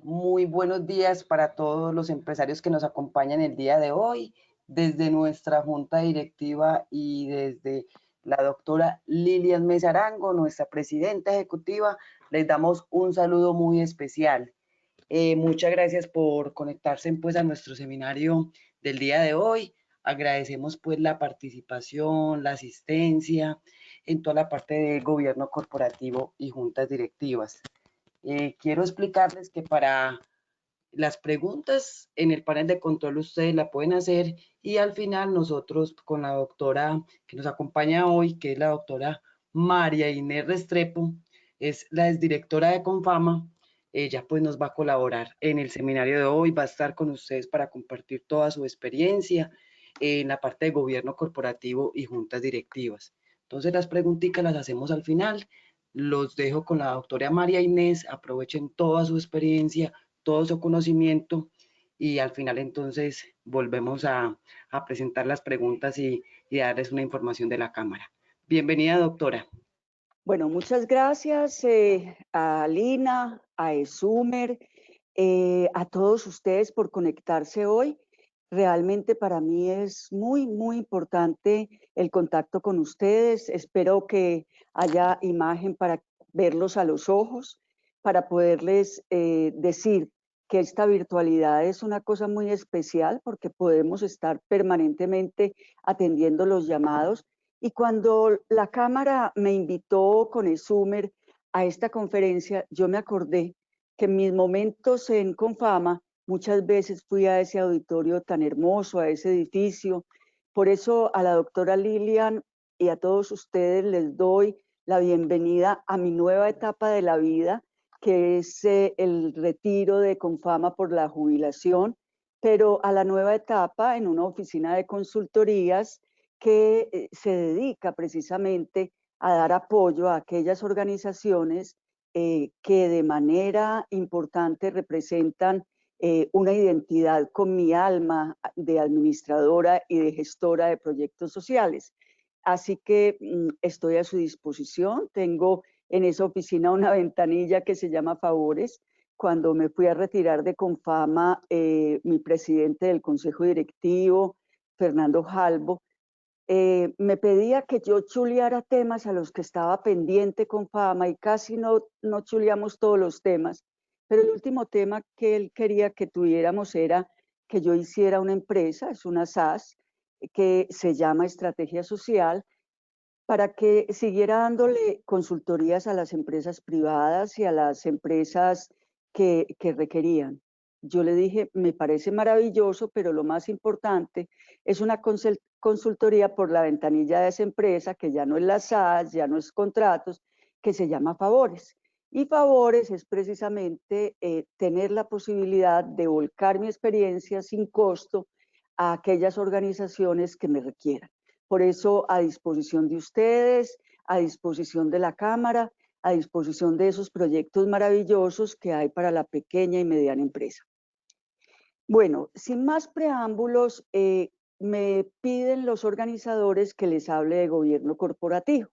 Muy buenos días para todos los empresarios que nos acompañan el día de hoy, desde nuestra junta directiva y desde la doctora Lilian Mesa Arango, nuestra presidenta ejecutiva, les damos un saludo muy especial. Muchas gracias por conectarse pues a nuestro seminario del día de hoy. Agradecemos pues la participación, la asistencia en toda la parte de gobierno corporativo y juntas directivas. Quiero explicarles que para las preguntas en el panel de control ustedes la pueden hacer y al final nosotros con la doctora que nos acompaña hoy, que es la doctora María Inés Restrepo, es la exdirectora de Confama. Ella pues nos va a colaborar en el seminario de hoy, va a estar con ustedes para compartir toda su experiencia en la parte de gobierno corporativo y juntas directivas. Entonces las preguntitas las hacemos al final. Los dejo con la doctora María Inés, aprovechen toda su experiencia, todo su conocimiento y al final entonces volvemos a presentar las preguntas y darles una información de la Cámara. Bienvenida, doctora. Bueno, muchas gracias a Lina, a Esumer, a todos ustedes por conectarse hoy. Realmente para mí es muy importante el contacto con ustedes. Espero que haya imagen para verlos a los ojos, para poderles decir que esta virtualidad es una cosa muy especial porque podemos estar permanentemente atendiendo los llamados. Y cuando la Cámara me invitó con Esumer a esta conferencia, yo me acordé que en mis momentos en Confama muchas veces fui a ese auditorio tan hermoso, a ese edificio. Por eso a la doctora Lilian y a todos ustedes les doy la bienvenida a mi nueva etapa de la vida, que es el retiro de Confama por la jubilación, pero a la nueva etapa en una oficina de consultorías que se dedica precisamente a dar apoyo a aquellas organizaciones que de manera importante representan una identidad con mi alma de administradora y de gestora de proyectos sociales. Así que estoy a su disposición. Tengo en esa oficina una ventanilla que se llama Favores. Cuando me fui a retirar de Confama, mi presidente del consejo directivo, Fernando Jalbo, me pedía que yo chuleara temas a los que estaba pendiente con Fama y casi no chuleamos todos los temas, pero el último tema que él quería que tuviéramos era que yo hiciera una empresa, es una SAS, que se llama Estrategia Social, para que siguiera dándole consultorías a las empresas privadas y a las empresas que requerían. Yo le dije, me parece maravilloso, pero lo más importante es una consultoría por la ventanilla de esa empresa, que ya no es la SAS, ya no es contratos, que se llama Favores. Y Favores es precisamente tener la posibilidad de volcar mi experiencia sin costo a aquellas organizaciones que me requieran. Por eso, a disposición de ustedes, a disposición de la Cámara, a disposición de esos proyectos maravillosos que hay para la pequeña y mediana empresa. Bueno, sin más preámbulos, me piden los organizadores que les hable de gobierno corporativo.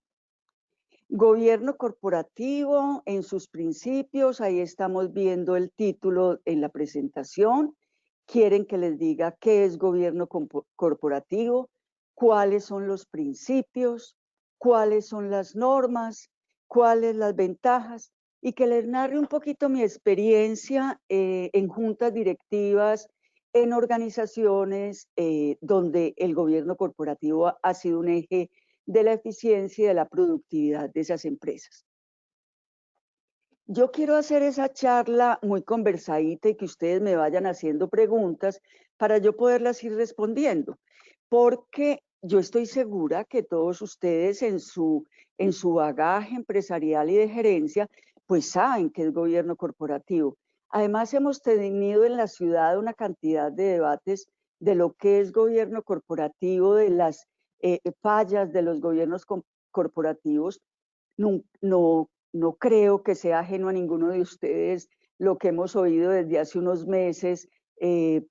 Gobierno corporativo en sus principios, ahí estamos viendo el título en la presentación. Quieren que les diga qué es gobierno corporativo, cuáles son los principios, cuáles son las normas, cuáles las ventajas y que les narre un poquito mi experiencia en juntas directivas, en organizaciones donde el gobierno corporativo ha sido un eje de la eficiencia y de la productividad de esas empresas. Yo quiero hacer esa charla muy conversadita y que ustedes me vayan haciendo preguntas para yo poderlas ir respondiendo, porque yo estoy segura que todos ustedes en su bagaje empresarial y de gerencia, pues saben qué es gobierno corporativo. Además, hemos tenido en la ciudad una cantidad de debates de lo que es gobierno corporativo, de las fallas de los gobiernos corporativos. No creo que sea ajeno a ninguno de ustedes lo que hemos oído desde hace unos meses,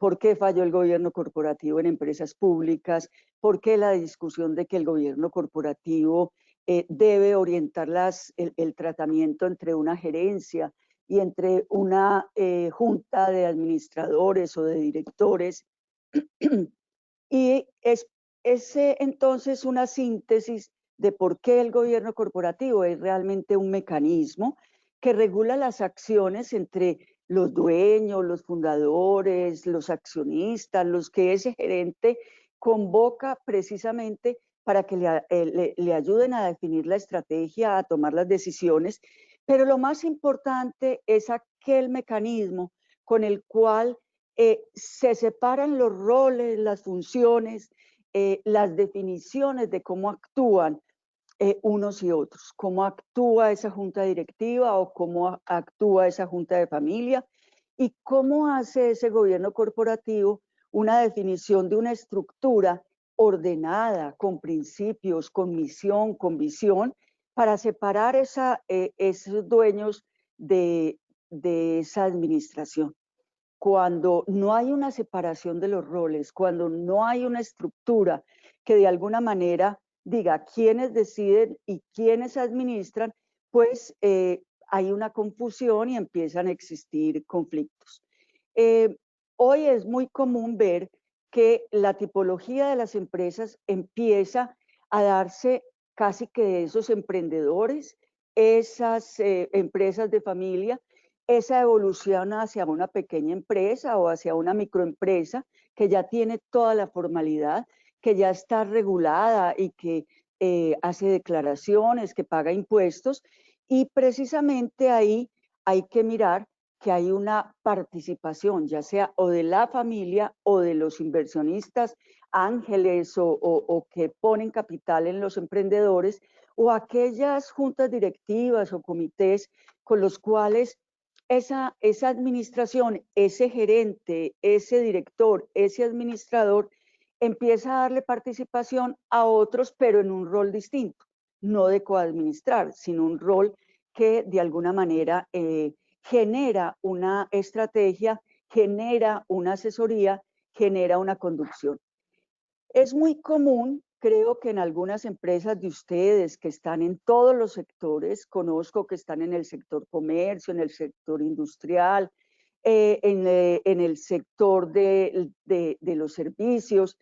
por qué falló el gobierno corporativo en empresas públicas, por qué la discusión de que el gobierno corporativo debe orientar el tratamiento entre una gerencia y entre una junta de administradores o de directores. Y es entonces una síntesis de por qué el gobierno corporativo es realmente un mecanismo que regula las acciones entre los dueños, los fundadores, los accionistas, los que ese gerente convoca precisamente para que le ayuden a definir la estrategia, a tomar las decisiones. Pero lo más importante es aquel mecanismo con el cual se separan los roles, las funciones, las definiciones de cómo actúan unos y otros, cómo actúa esa junta directiva o cómo actúa esa junta de familia y cómo hace ese gobierno corporativo una definición de una estructura ordenada, con principios, con misión, con visión, para separar esos dueños de esa administración. Cuando no hay una separación de los roles, cuando no hay una estructura que de alguna manera diga quiénes deciden y quiénes administran, pues hay una confusión y empiezan a existir conflictos. Hoy es muy común ver que la tipología de las empresas empieza a darse casi que de esos emprendedores, esas empresas de familia, esa evolución hacia una pequeña empresa o hacia una microempresa que ya tiene toda la formalidad, que ya está regulada y que hace declaraciones, que paga impuestos, y precisamente ahí hay que mirar que hay una participación, ya sea o de la familia o de los inversionistas ángeles o que ponen capital en los emprendedores, o aquellas juntas directivas o comités con los cuales esa administración, ese gerente, ese director, ese administrador, empieza a darle participación a otros, pero en un rol distinto, no de coadministrar, sino un rol que de alguna manera genera una estrategia, genera una asesoría, genera una conducción. Es muy común, creo que en algunas empresas de ustedes que están en todos los sectores, conozco que están en el sector comercio, en el sector industrial, en el sector de los servicios,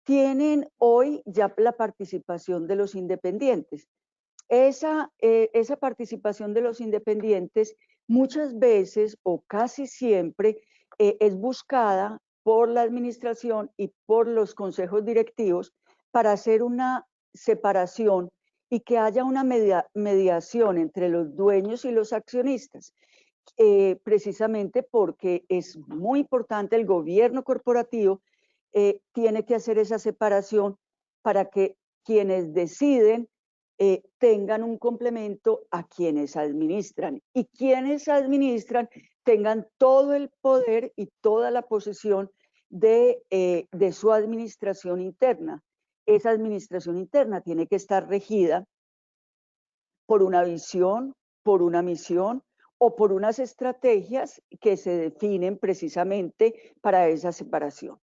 tienen hoy ya la participación de los independientes. Esa participación de los independientes muchas veces o casi siempre es buscada por la administración y por los consejos directivos para hacer una separación y que haya una mediación entre los dueños y los accionistas, precisamente porque es muy importante el gobierno corporativo tiene que hacer esa separación para que quienes deciden tengan un complemento a quienes administran y quienes administran tengan todo el poder y toda la posesión de su administración interna. Esa administración interna tiene que estar regida por una visión, por una misión o por unas estrategias que se definen precisamente para esa separación.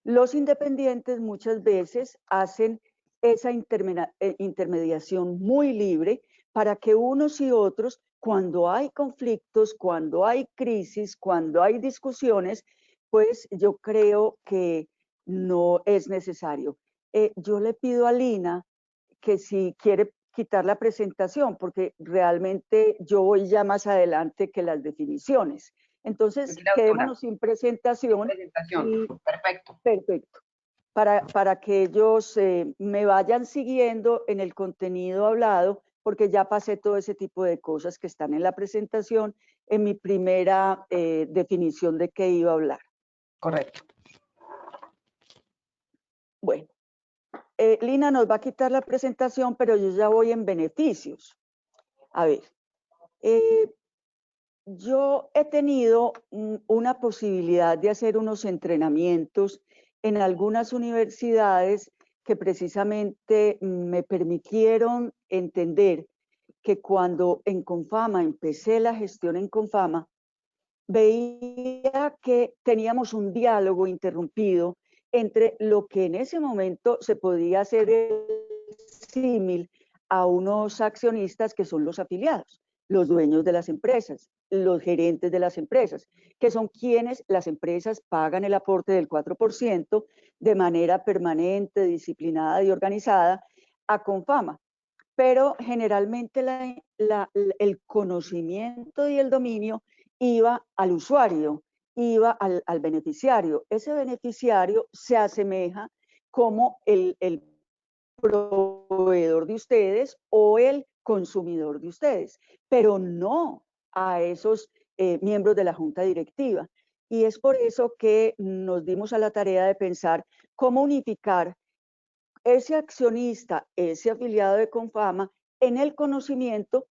Los independientes muchas veces hacen esa intermediación muy libre para que unos y otros, cuando hay conflictos, cuando hay crisis, cuando hay discusiones, pues yo creo que no es necesario. Yo le pido a Lina que si quiere quitar la presentación, porque realmente yo voy ya más adelante que las definiciones. Entonces, quedémonos sin presentación. Y, Perfecto. perfecto. Para que ellos me vayan siguiendo en el contenido hablado, porque ya pasé todo ese tipo de cosas que están en la presentación, en mi primera definición de qué iba a hablar. Correcto. Bueno, Lina nos va a quitar la presentación, pero yo ya voy en beneficios. A ver, yo he tenido una posibilidad de hacer unos entrenamientos en algunas universidades que precisamente me permitieron entender que cuando en Confama empecé la gestión en Confama, veía que teníamos un diálogo interrumpido entre lo que en ese momento se podía hacer símil a unos accionistas que son los afiliados, los dueños de las empresas, los gerentes de las empresas, que son quienes las empresas pagan el aporte del 4% de manera permanente, disciplinada y organizada a Confama. Pero generalmente el conocimiento y el dominio iba al usuario, iba al beneficiario. Ese beneficiario se asemeja como el proveedor de ustedes o el consumidor de ustedes, pero no a esos miembros de la junta directiva. Y es por eso que nos dimos a la tarea de pensar cómo unificar ese accionista, ese afiliado de Confama, en el conocimiento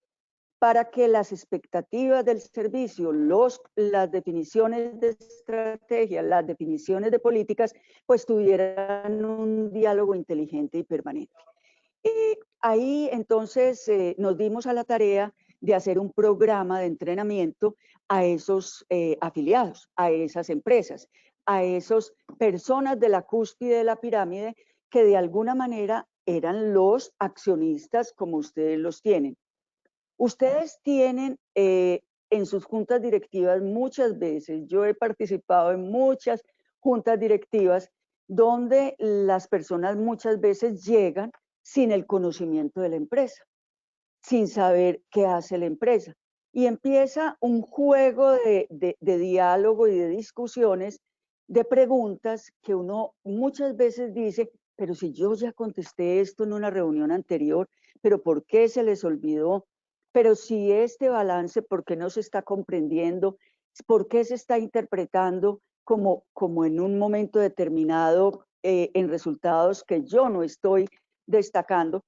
para que las expectativas del servicio, las definiciones de estrategia, las definiciones de políticas, pues tuvieran un diálogo inteligente y permanente. Ahí entonces nos dimos a la tarea de hacer un programa de entrenamiento a esos afiliados, a esas empresas, a esas personas de la cúspide de la pirámide que de alguna manera eran los accionistas como ustedes los tienen. Ustedes tienen en sus juntas directivas muchas veces, yo he participado en muchas juntas directivas donde las personas muchas veces llegan sin el conocimiento de la empresa, sin saber qué hace la empresa. Y empieza un juego de diálogo y de discusiones, de preguntas que uno muchas veces dice, pero si yo ya contesté esto en una reunión anterior, pero ¿por qué se les olvidó? Pero si este balance, ¿por qué no se está comprendiendo? ¿Por qué se está interpretando como en un momento determinado en resultados que yo no estoy destacando?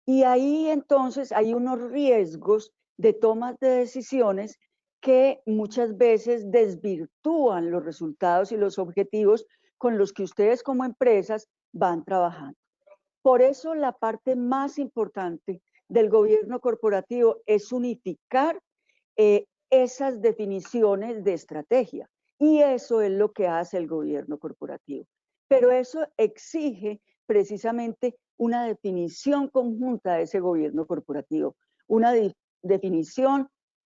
Y ahí entonces hay unos riesgos de tomas de decisiones que muchas veces desvirtúan los resultados y los objetivos con los que ustedes como empresas van trabajando. Por eso la parte más importante del gobierno corporativo es unificar esas definiciones de estrategia. Y eso es lo que hace el gobierno corporativo. Pero eso exige precisamente una definición conjunta de ese gobierno corporativo, una definición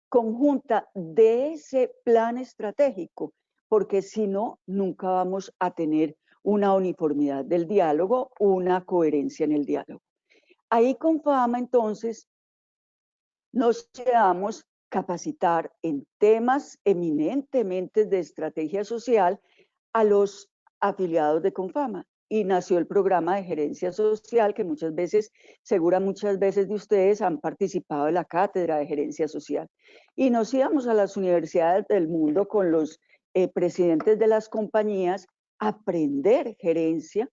conjunta de ese plan estratégico, porque si no, nunca vamos a tener una uniformidad del diálogo, una coherencia en el diálogo. Ahí Confama entonces nos llevamos capacitar en temas eminentemente de estrategia social a los afiliados de Confama y nació el programa de gerencia social que muchas veces de ustedes han participado en la cátedra de gerencia social. Y nos íbamos a las universidades del mundo con los presidentes de las compañías a aprender gerencia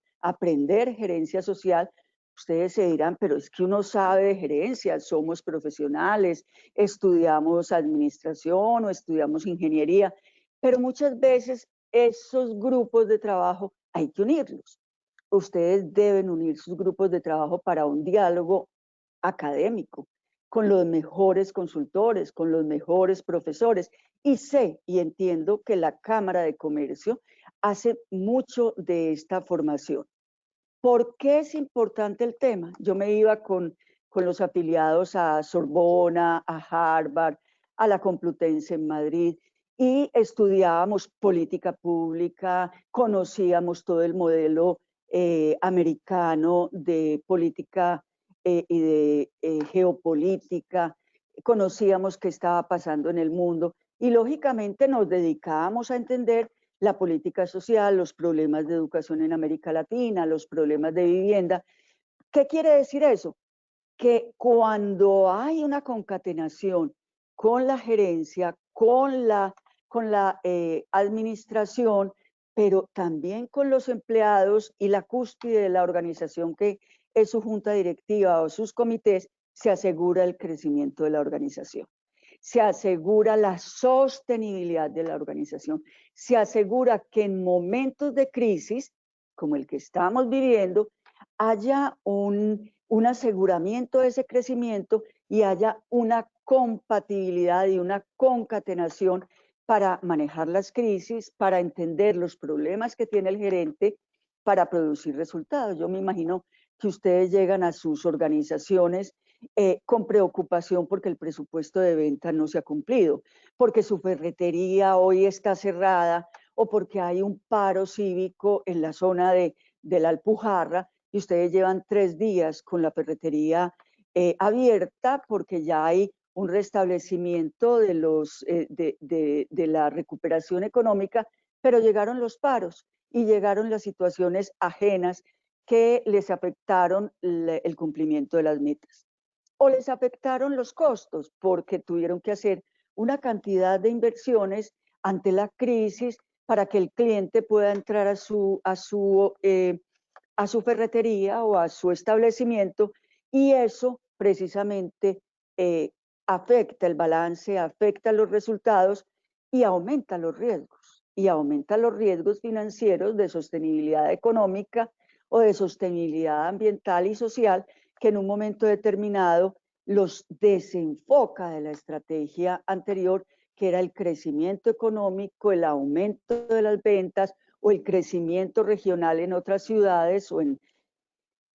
social. Ustedes se dirán, pero es que uno sabe de gerencia, somos profesionales, estudiamos administración o estudiamos ingeniería, pero muchas veces esos grupos de trabajo hay que unirlos. Ustedes deben unir sus grupos de trabajo para un diálogo académico con los mejores consultores, con los mejores profesores. Y sé y entiendo que la Cámara de Comercio hace mucho de esta formación. ¿Por qué es importante el tema? Yo me iba con los afiliados a Sorbona, a Harvard, a la Complutense en Madrid y estudiábamos política pública, conocíamos todo el modelo americano de política y de geopolítica, conocíamos qué estaba pasando en el mundo y lógicamente nos dedicábamos a entender la política social, los problemas de educación en América Latina, los problemas de vivienda. ¿Qué quiere decir eso? Que cuando hay una concatenación con la gerencia, con la administración, pero también con los empleados y la cúspide de la organización que es su junta directiva o sus comités, se asegura el crecimiento de la organización. Se asegura la sostenibilidad de la organización, se asegura que en momentos de crisis, como el que estamos viviendo, haya un aseguramiento de ese crecimiento y haya una compatibilidad y una concatenación para manejar las crisis, para entender los problemas que tiene el gerente, para producir resultados. Yo me imagino que ustedes llegan a sus organizaciones con preocupación porque el presupuesto de venta no se ha cumplido, porque su ferretería hoy está cerrada o porque hay un paro cívico en la zona de la Alpujarra y ustedes llevan 3 días con la ferretería abierta porque ya hay un restablecimiento de la recuperación económica, pero llegaron los paros y llegaron las situaciones ajenas que les afectaron el cumplimiento de las metas. O les afectaron los costos porque tuvieron que hacer una cantidad de inversiones ante la crisis para que el cliente pueda entrar a su ferretería o a su establecimiento, y eso precisamente eh, afecta el balance, afecta los resultados y aumenta los riesgos. Y aumenta los riesgos financieros de sostenibilidad económica o de sostenibilidad ambiental y social, que en un momento determinado los desenfoca de la estrategia anterior, que era el crecimiento económico, el aumento de las ventas o el crecimiento regional en otras ciudades o en...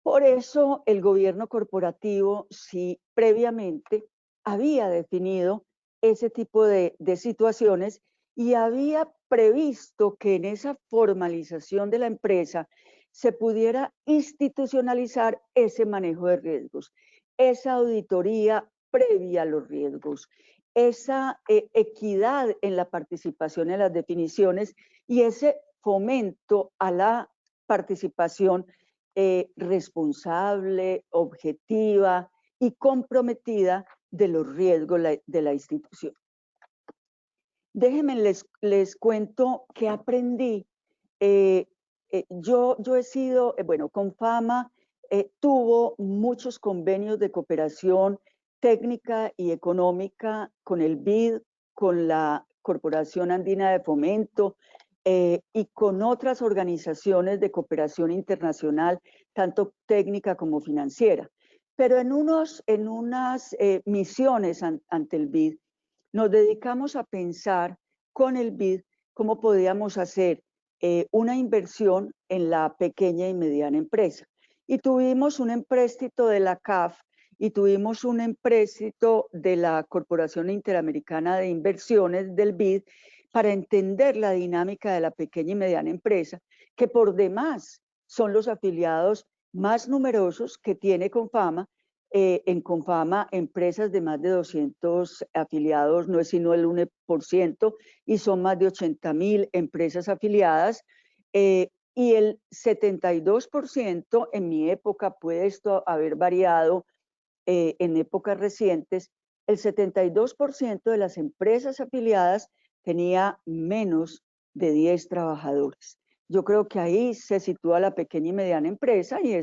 Por eso el gobierno corporativo sí previamente había definido ese tipo de situaciones y había previsto que en esa formalización de la empresa se pudiera institucionalizar ese manejo de riesgos, esa auditoría previa a los riesgos, esa equidad en la participación en las definiciones y ese fomento a la participación responsable, objetiva y comprometida de los riesgos de la institución. Déjenme, les cuento que aprendí. Yo he sido, bueno, Confama tuvo muchos convenios de cooperación técnica y económica con el BID, con la Corporación Andina de Fomento y con otras organizaciones de cooperación internacional, tanto técnica como financiera. Pero en unas misiones ante el BID, nos dedicamos a pensar con el BID cómo podíamos hacer una inversión en la pequeña y mediana empresa. Y tuvimos un empréstito de la CAF y tuvimos un empréstito de la Corporación Interamericana de Inversiones del BID para entender la dinámica de la pequeña y mediana empresa, que por demás son los afiliados más numerosos que tiene Confama. En Confama, empresas de más de 200 afiliados no es sino el 1%, y son más de 80.000 empresas afiliadas. Y el 72%, en mi época, puede esto haber variado en épocas recientes, el 72% de las empresas afiliadas tenía menos de 10 trabajadores. Yo creo que ahí se sitúa la pequeña y mediana empresa y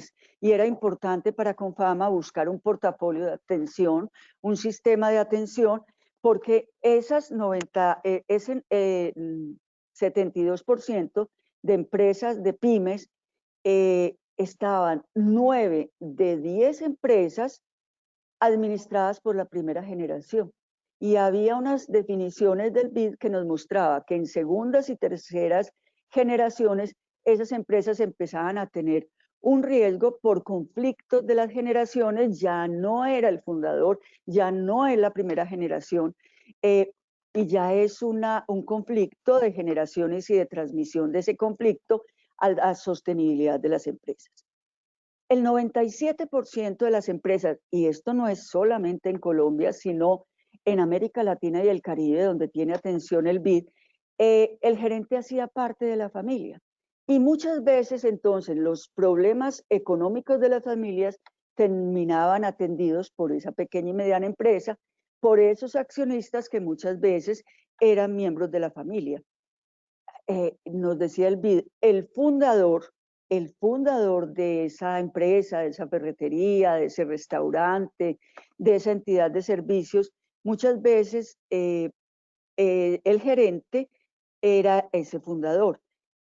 era importante para Confama buscar un portafolio de atención, un sistema de atención, porque ese 72% de empresas, de pymes, estaban 9 de 10 empresas administradas por la primera generación. Y había unas definiciones del BID que nos mostraba que en segundas y terceras generaciones esas empresas empezaban a tener un riesgo por conflictos de las generaciones, ya no era el fundador, ya no es la primera generación, y ya es un conflicto de generaciones y de transmisión de ese conflicto a la sostenibilidad de las empresas. El 97% de las empresas, y esto no es solamente en Colombia, sino en América Latina y el Caribe, donde tiene atención el BID, el gerente hacía parte de la familia. Y muchas veces entonces los problemas económicos de las familias terminaban atendidos por esa pequeña y mediana empresa, por esos accionistas que muchas veces eran miembros de la familia. Nos decía el BID, el fundador de esa empresa, de esa ferretería, de ese restaurante, de esa entidad de servicios, muchas veces el gerente era ese fundador,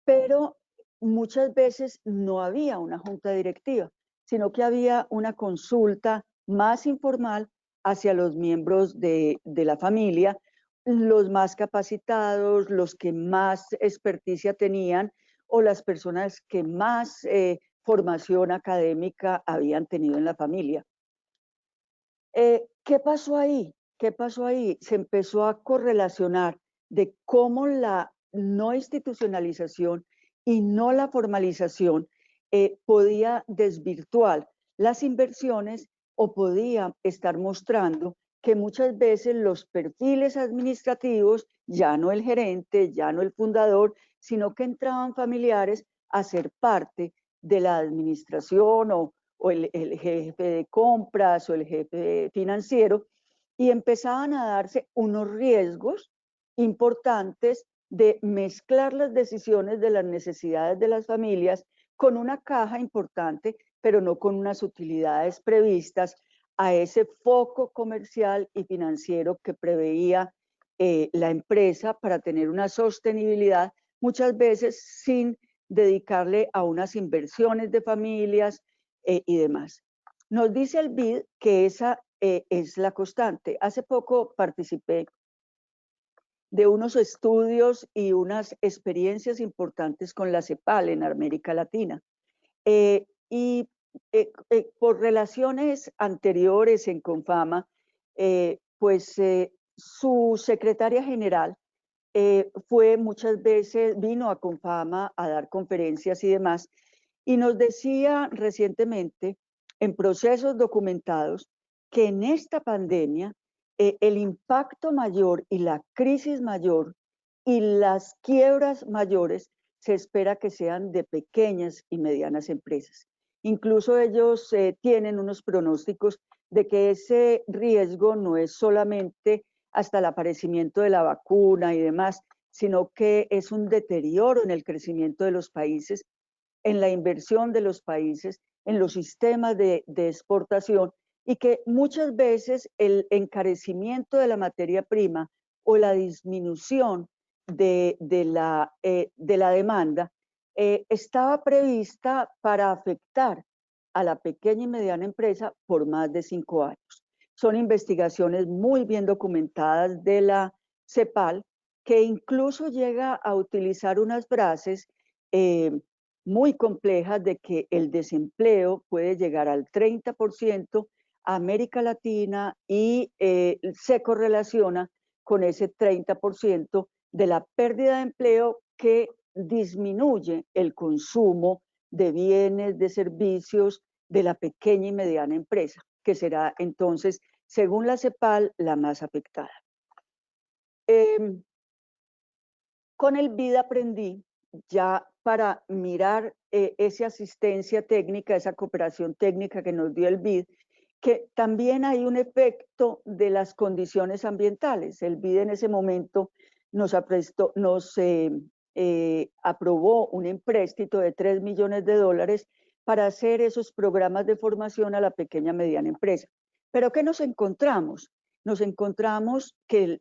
pero muchas veces no había una junta directiva, sino que había una consulta más informal hacia los miembros de la familia, los más capacitados, los que más experticia tenían o las personas que más formación académica habían tenido en la familia. ¿Qué pasó ahí? ¿Qué pasó ahí? Se empezó a correlacionar de cómo la no institucionalización y no la formalización podía desvirtuar las inversiones o podía estar mostrando que muchas veces los perfiles administrativos, ya no el gerente, ya no el fundador, sino que entraban familiares a ser parte de la administración o el jefe de compras o el jefe financiero, y empezaban a darse unos riesgos importantes de mezclar las decisiones de las necesidades de las familias con una caja importante, pero no con unas utilidades previstas a ese foco comercial y financiero que preveía la empresa para tener una sostenibilidad, muchas veces sin dedicarle a unas inversiones de familias y demás. Nos dice el BID que esa es la constante. Hace poco participé de unos estudios y unas experiencias importantes con la CEPAL en América Latina. Y por relaciones anteriores en Confama, pues su secretaria general fue muchas veces, vino a Confama a dar conferencias y demás, y nos decía recientemente en procesos documentados que en esta pandemia el impacto mayor y la crisis mayor y las quiebras mayores se espera que sean de pequeñas y medianas empresas. Incluso ellos tienen unos pronósticos de que ese riesgo no es solamente hasta el aparecimiento de la vacuna y demás, sino que es un deterioro en el crecimiento de los países, en la inversión de los países, en los sistemas de exportación, y que muchas veces el encarecimiento de la materia prima o la disminución de la demanda estaba prevista para afectar a la pequeña y mediana empresa por más de 5 años. Son investigaciones muy bien documentadas de la CEPAL, que incluso llega a utilizar unas frases muy complejas de que el desempleo puede llegar al 30% a América Latina y se correlaciona con ese 30% de la pérdida de empleo que disminuye el consumo de bienes, de servicios de la pequeña y mediana empresa, que será entonces, según la CEPAL, la más afectada. Con el BID aprendí ya para mirar esa asistencia técnica, esa cooperación técnica que nos dio el BID, que también hay un efecto de las condiciones ambientales. El BID en ese momento nos aprobó un empréstito de $3 millones para hacer esos programas de formación a la pequeña y mediana empresa. Pero ¿qué nos encontramos? Nos encontramos que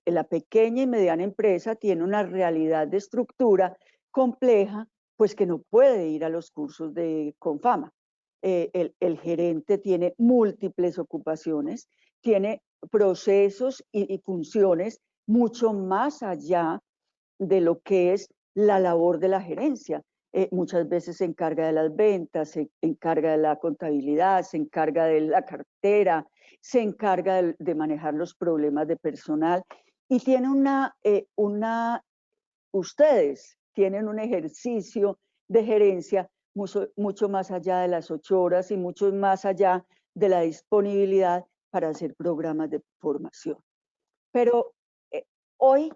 la pequeña y mediana empresa tiene una realidad de estructura compleja, pues que no puede ir a los cursos de Confama. El gerente tiene múltiples ocupaciones, tiene procesos y funciones mucho más allá de lo que es la labor de la gerencia. Muchas veces se encarga de las ventas, se encarga de la contabilidad, se encarga de la cartera, se encarga de manejar los problemas de personal y tiene ustedes tienen un ejercicio de gerencia mucho más allá de las 8 horas y mucho más allá de la disponibilidad para hacer programas de formación. Pero hoy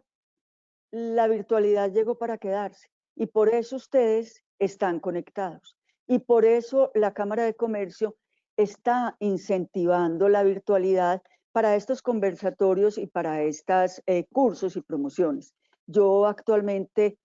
la virtualidad llegó para quedarse y por eso ustedes están conectados y por eso la Cámara de Comercio está incentivando la virtualidad para estos conversatorios y para estos cursos y promociones. Yo actualmente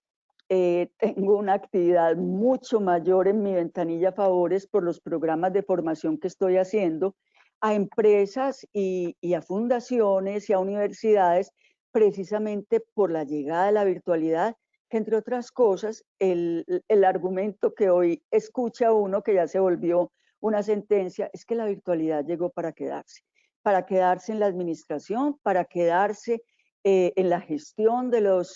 tengo una actividad mucho mayor en mi ventanilla favores por los programas de formación que estoy haciendo a empresas y a fundaciones y a universidades, precisamente por la llegada de la virtualidad, que entre otras cosas, el argumento que hoy escucha uno, que ya se volvió una sentencia, es que la virtualidad llegó para quedarse en la administración, para quedarse en la gestión de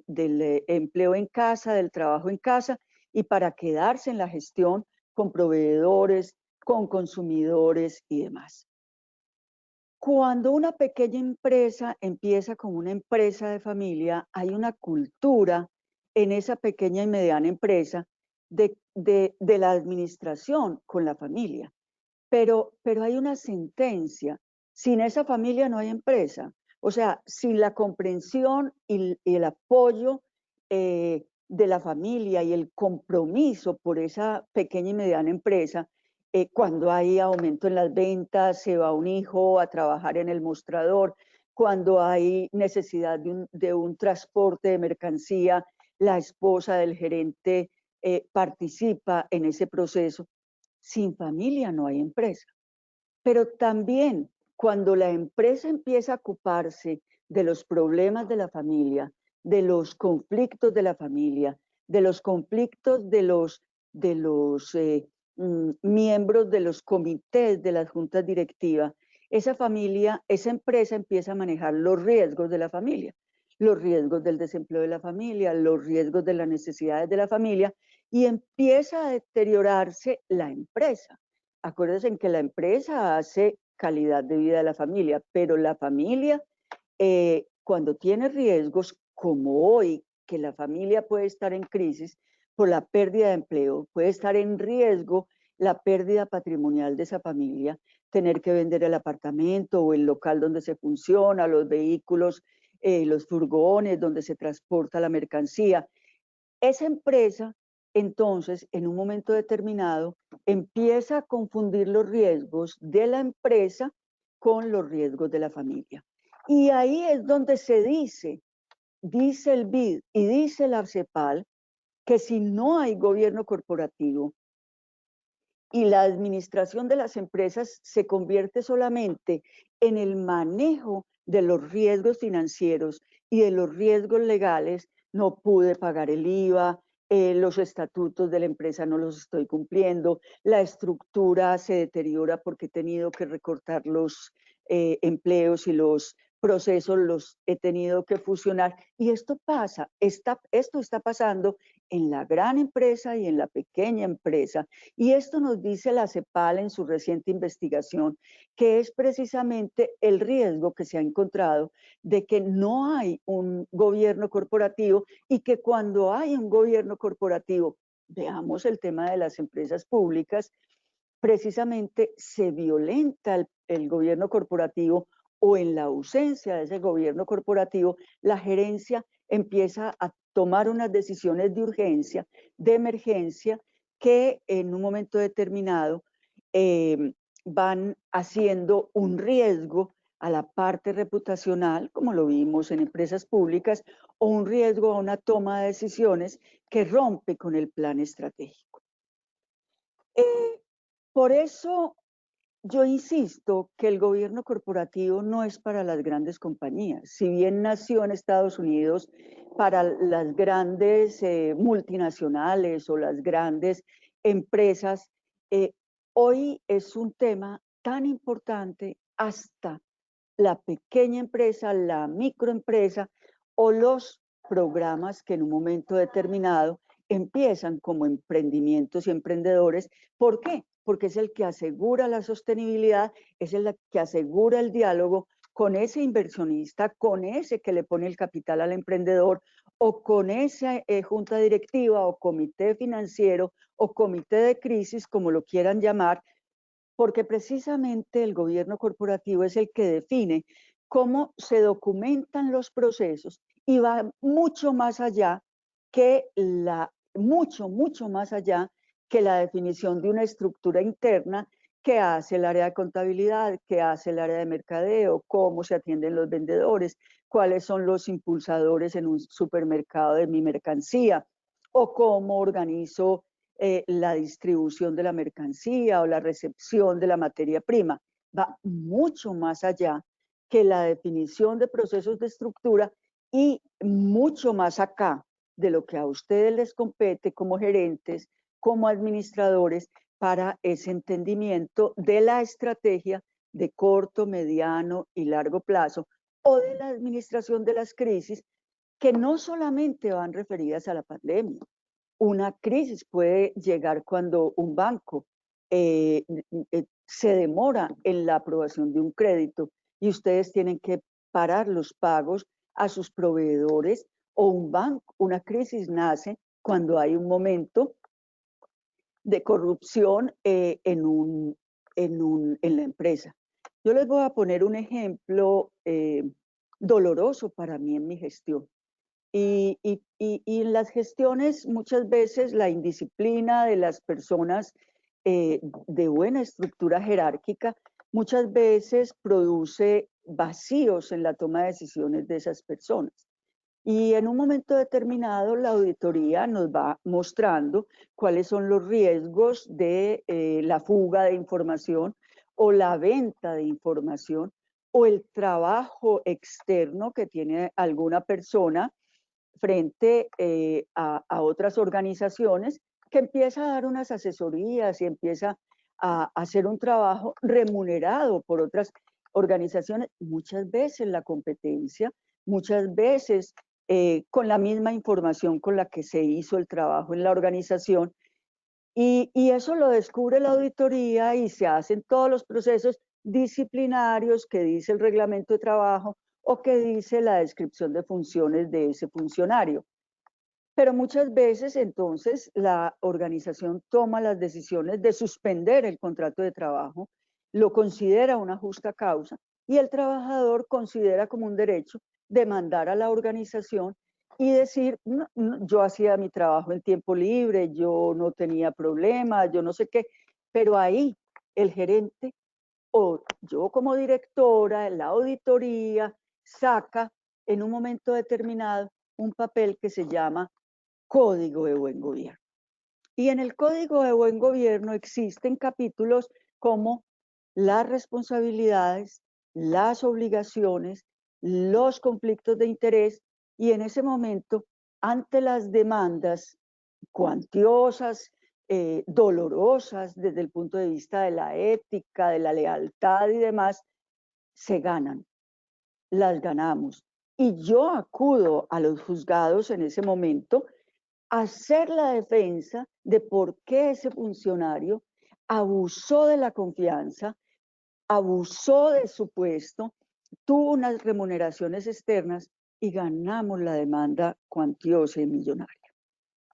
del empleo en casa, del trabajo en casa, y para quedarse en la gestión con proveedores, con consumidores y demás. Cuando una pequeña empresa empieza como una empresa de familia, hay una cultura en esa pequeña y mediana empresa de la administración con la familia. Pero hay una sentencia, sin esa familia no hay empresa. O sea, sin la comprensión y el apoyo de la familia y el compromiso por esa pequeña y mediana empresa, cuando hay aumento en las ventas, se va un hijo a trabajar en el mostrador, cuando hay necesidad de un transporte de mercancía, la esposa del gerente participa en ese proceso. Sin familia no hay empresa. Pero también cuando la empresa empieza a ocuparse de los problemas de la familia, de los conflictos de la familia, de los conflictos de los miembros de los comités de las juntas directivas, esa familia, esa empresa empieza a manejar los riesgos de la familia, los riesgos del desempleo de la familia, los riesgos de las necesidades de la familia, y empieza a deteriorarse la empresa. Acuérdense en que la empresa hace calidad de vida de la familia, pero la familia, cuando tiene riesgos, como hoy, que la familia puede estar en crisis por la pérdida de empleo, puede estar en riesgo la pérdida patrimonial de esa familia, tener que vender el apartamento o el local donde se funciona, los vehículos, los furgones donde se transporta la mercancía. Esa empresa, entonces, en un momento determinado, empieza a confundir los riesgos de la empresa con los riesgos de la familia. Y ahí es donde se dice el BID y dice la CEPAL, que si no hay gobierno corporativo y la administración de las empresas se convierte solamente en el manejo de los riesgos financieros y de los riesgos legales, no pude pagar el IVA, los estatutos de la empresa no los estoy cumpliendo, la estructura se deteriora porque he tenido que recortar los empleos y los procesos los he tenido que fusionar. Y esto pasa, esto está pasando en la gran empresa y en la pequeña empresa. Y esto nos dice la CEPAL en su reciente investigación, que es precisamente el riesgo que se ha encontrado de que no hay un gobierno corporativo y que cuando hay un gobierno corporativo, veamos el tema de las empresas públicas, precisamente se violenta el gobierno corporativo o en la ausencia de ese gobierno corporativo, la gerencia empieza a tomar unas decisiones de urgencia, de emergencia, que en un momento determinado van haciendo un riesgo a la parte reputacional, como lo vimos en empresas públicas, o un riesgo a una toma de decisiones que rompe con el plan estratégico. Por eso yo insisto que el gobierno corporativo no es para las grandes compañías. Si bien nació en Estados Unidos para las grandes multinacionales o las grandes empresas, eh, hoy es un tema tan importante hasta la pequeña empresa, la microempresa o los programas que en un momento determinado empiezan como emprendimientos y emprendedores. ¿Por qué? Porque es el que asegura la sostenibilidad, es el que asegura el diálogo con ese inversionista, con ese que le pone el capital al emprendedor, o con esa junta directiva o comité financiero o comité de crisis, como lo quieran llamar, porque precisamente el gobierno corporativo es el que define cómo se documentan los procesos y va mucho más allá que mucho más allá que la definición de una estructura interna que hace el área de contabilidad, que hace el área de mercadeo, cómo se atienden los vendedores, cuáles son los impulsadores en un supermercado de mi mercancía, o cómo organizo la distribución de la mercancía o la recepción de la materia prima. Va mucho más allá que la definición de procesos de estructura y mucho más acá de lo que a ustedes les compete como gerentes, como administradores, para ese entendimiento de la estrategia de corto, mediano y largo plazo o de la administración de las crisis que no solamente van referidas a la pandemia. Una crisis puede llegar cuando un banco se demora en la aprobación de un crédito y ustedes tienen que parar los pagos a sus proveedores o un banco. Una crisis nace cuando hay un momento de corrupción en la empresa. Yo les voy a poner un ejemplo doloroso para mí en mi gestión. Y en las gestiones muchas veces la indisciplina de las personas de buena estructura jerárquica muchas veces produce vacíos en la toma de decisiones de esas personas. Y en un momento determinado la auditoría nos va mostrando cuáles son los riesgos de la fuga de información o la venta de información o el trabajo externo que tiene alguna persona frente a otras organizaciones, que empieza a dar unas asesorías y empieza a hacer un trabajo remunerado por otras organizaciones, muchas veces la competencia, muchas veces con la misma información con la que se hizo el trabajo en la organización, y eso lo descubre la auditoría y se hacen todos los procesos disciplinarios que dice el reglamento de trabajo o que dice la descripción de funciones de ese funcionario. Pero muchas veces entonces la organización toma las decisiones de suspender el contrato de trabajo, lo considera una justa causa y el trabajador considera como un derecho demandar a la organización y decir, no, no, yo hacía mi trabajo en tiempo libre, yo no tenía problemas, yo no sé qué, pero ahí el gerente o yo como directora, la auditoría, saca en un momento determinado un papel que se llama Código de Buen Gobierno. Y en el Código de Buen Gobierno existen capítulos como las responsabilidades, las obligaciones, los conflictos de interés, y en ese momento, ante las demandas cuantiosas, dolorosas desde el punto de vista de la ética, de la lealtad y demás, se ganan, las ganamos. Y yo acudo a los juzgados en ese momento a hacer la defensa de por qué ese funcionario abusó de la confianza, abusó de su puesto, tuvo unas remuneraciones externas y ganamos la demanda cuantiosa y millonaria.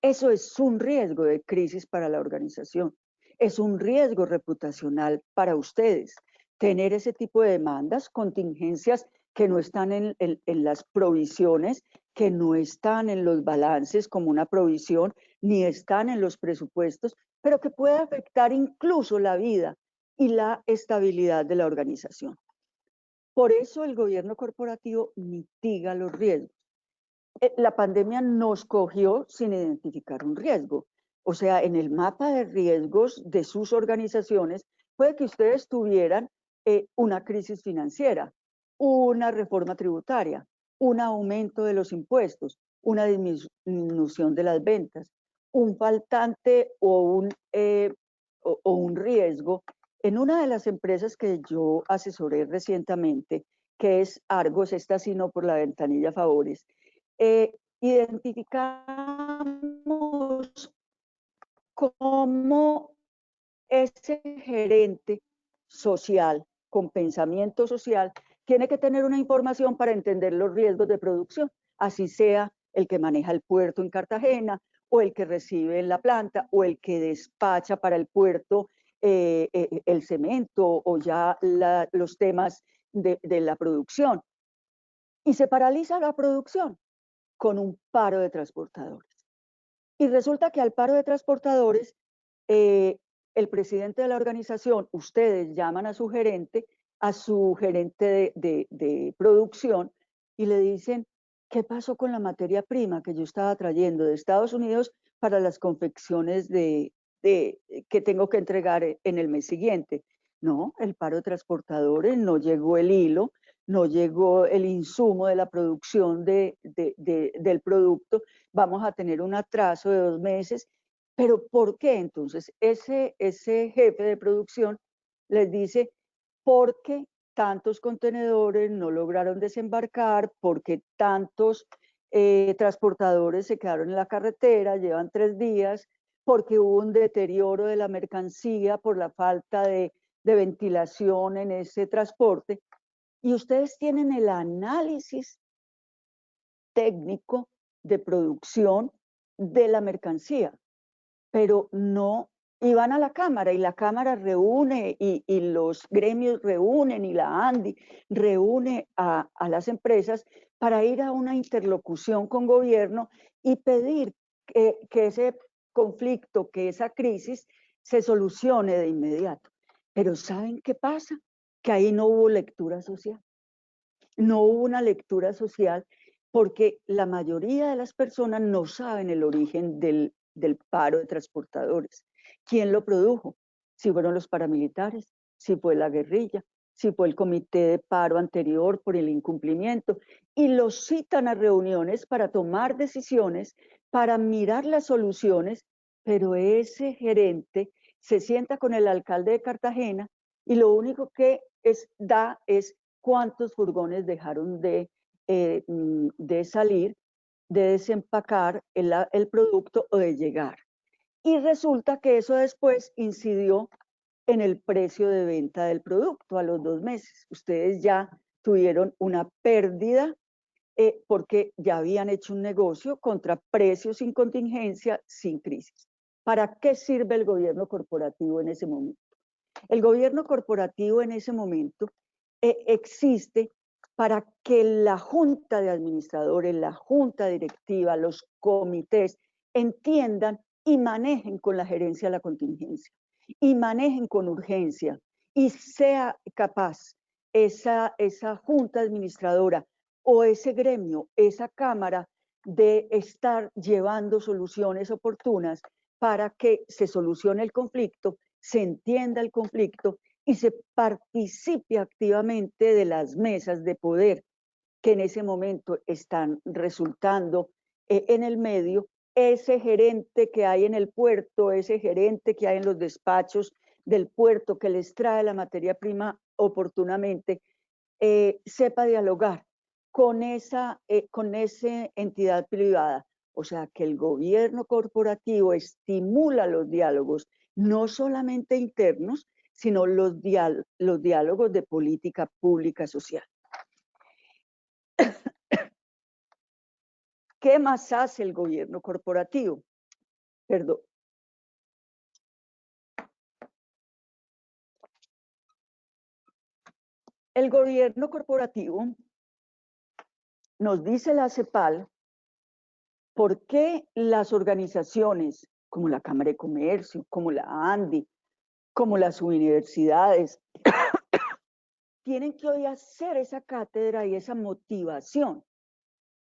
Eso es un riesgo de crisis para la organización, es un riesgo reputacional para ustedes. Tener ese tipo de demandas, contingencias que no están en las provisiones, que no están en los balances como una provisión, ni están en los presupuestos, pero que puede afectar incluso la vida y la estabilidad de la organización. Por eso el gobierno corporativo mitiga los riesgos. La pandemia nos cogió sin identificar un riesgo. O sea, en el mapa de riesgos de sus organizaciones, puede que ustedes tuvieran una crisis financiera, una reforma tributaria, un aumento de los impuestos, una disminución de las ventas, un faltante o un riesgo. En una de las empresas que yo asesoré recientemente, que es Argos, esta sí no por la ventanilla Favores, identificamos cómo ese gerente social, con pensamiento social, tiene que tener una información para entender los riesgos de producción, así sea el que maneja el puerto en Cartagena, o el que recibe en la planta, o el que despacha para el puerto el cemento, o ya los temas de la producción. Y se paraliza la producción con un paro de transportadores. Y resulta que al paro de transportadores, el presidente de la organización, ustedes llaman a su gerente de producción y le dicen, ¿qué pasó con la materia prima que yo estaba trayendo de Estados Unidos para las confecciones que tengo que entregar en el mes siguiente? No, el paro de transportadores, no llegó el hilo, no llegó el insumo de la producción del producto, vamos a tener un atraso de 2 meses. ¿Pero por qué? Entonces, ese jefe de producción les dice, porque tantos contenedores no lograron desembarcar, porque tantos transportadores se quedaron en la carretera, llevan 3 días, porque hubo un deterioro de la mercancía por la falta de ventilación en ese transporte. Y ustedes tienen el análisis técnico de producción de la mercancía, pero no, y van a la Cámara, y la Cámara reúne, y los gremios reúnen, y la ANDI reúne a las empresas para ir a una interlocución con gobierno y pedir que ese conflicto, que esa crisis se solucione de inmediato. Pero ¿saben qué pasa? Que ahí no hubo lectura social. No hubo una lectura social porque la mayoría de las personas no saben el origen del paro de transportadores. ¿Quién lo produjo? Si fueron los paramilitares, si fue la guerrilla, si fue el comité de paro anterior por el incumplimiento, y los citan a reuniones para tomar decisiones, para mirar las soluciones, pero ese gerente se sienta con el alcalde de Cartagena y lo único que da es cuántos furgones dejaron de salir, de desempacar el producto o de llegar. Y resulta que eso después incidió en el precio de venta del producto a los 2 meses. Ustedes ya tuvieron una pérdida porque ya habían hecho un negocio contra precios sin contingencia, sin crisis. ¿Para qué sirve el gobierno corporativo en ese momento? El gobierno corporativo en ese momento existe para que la junta de administradores, la junta directiva, los comités entiendan y manejen con la gerencia la contingencia y manejen con urgencia y sea capaz esa junta administradora o ese gremio, esa cámara de estar llevando soluciones oportunas para que se solucione el conflicto, se entienda el conflicto y se participe activamente de las mesas de poder que en ese momento están resultando en el medio. Ese gerente que hay en el puerto, ese gerente que hay en los despachos del puerto que les trae la materia prima oportunamente, sepa dialogar con esa entidad privada. O sea, que el gobierno corporativo estimula los diálogos, no solamente internos, sino los diálogos de política pública social. ¿Qué más hace el gobierno corporativo? Perdón. El gobierno corporativo, nos dice la CEPAL, ¿por qué las organizaciones como la Cámara de Comercio, como la ANDI, como las universidades, tienen que hoy hacer esa cátedra y esa motivación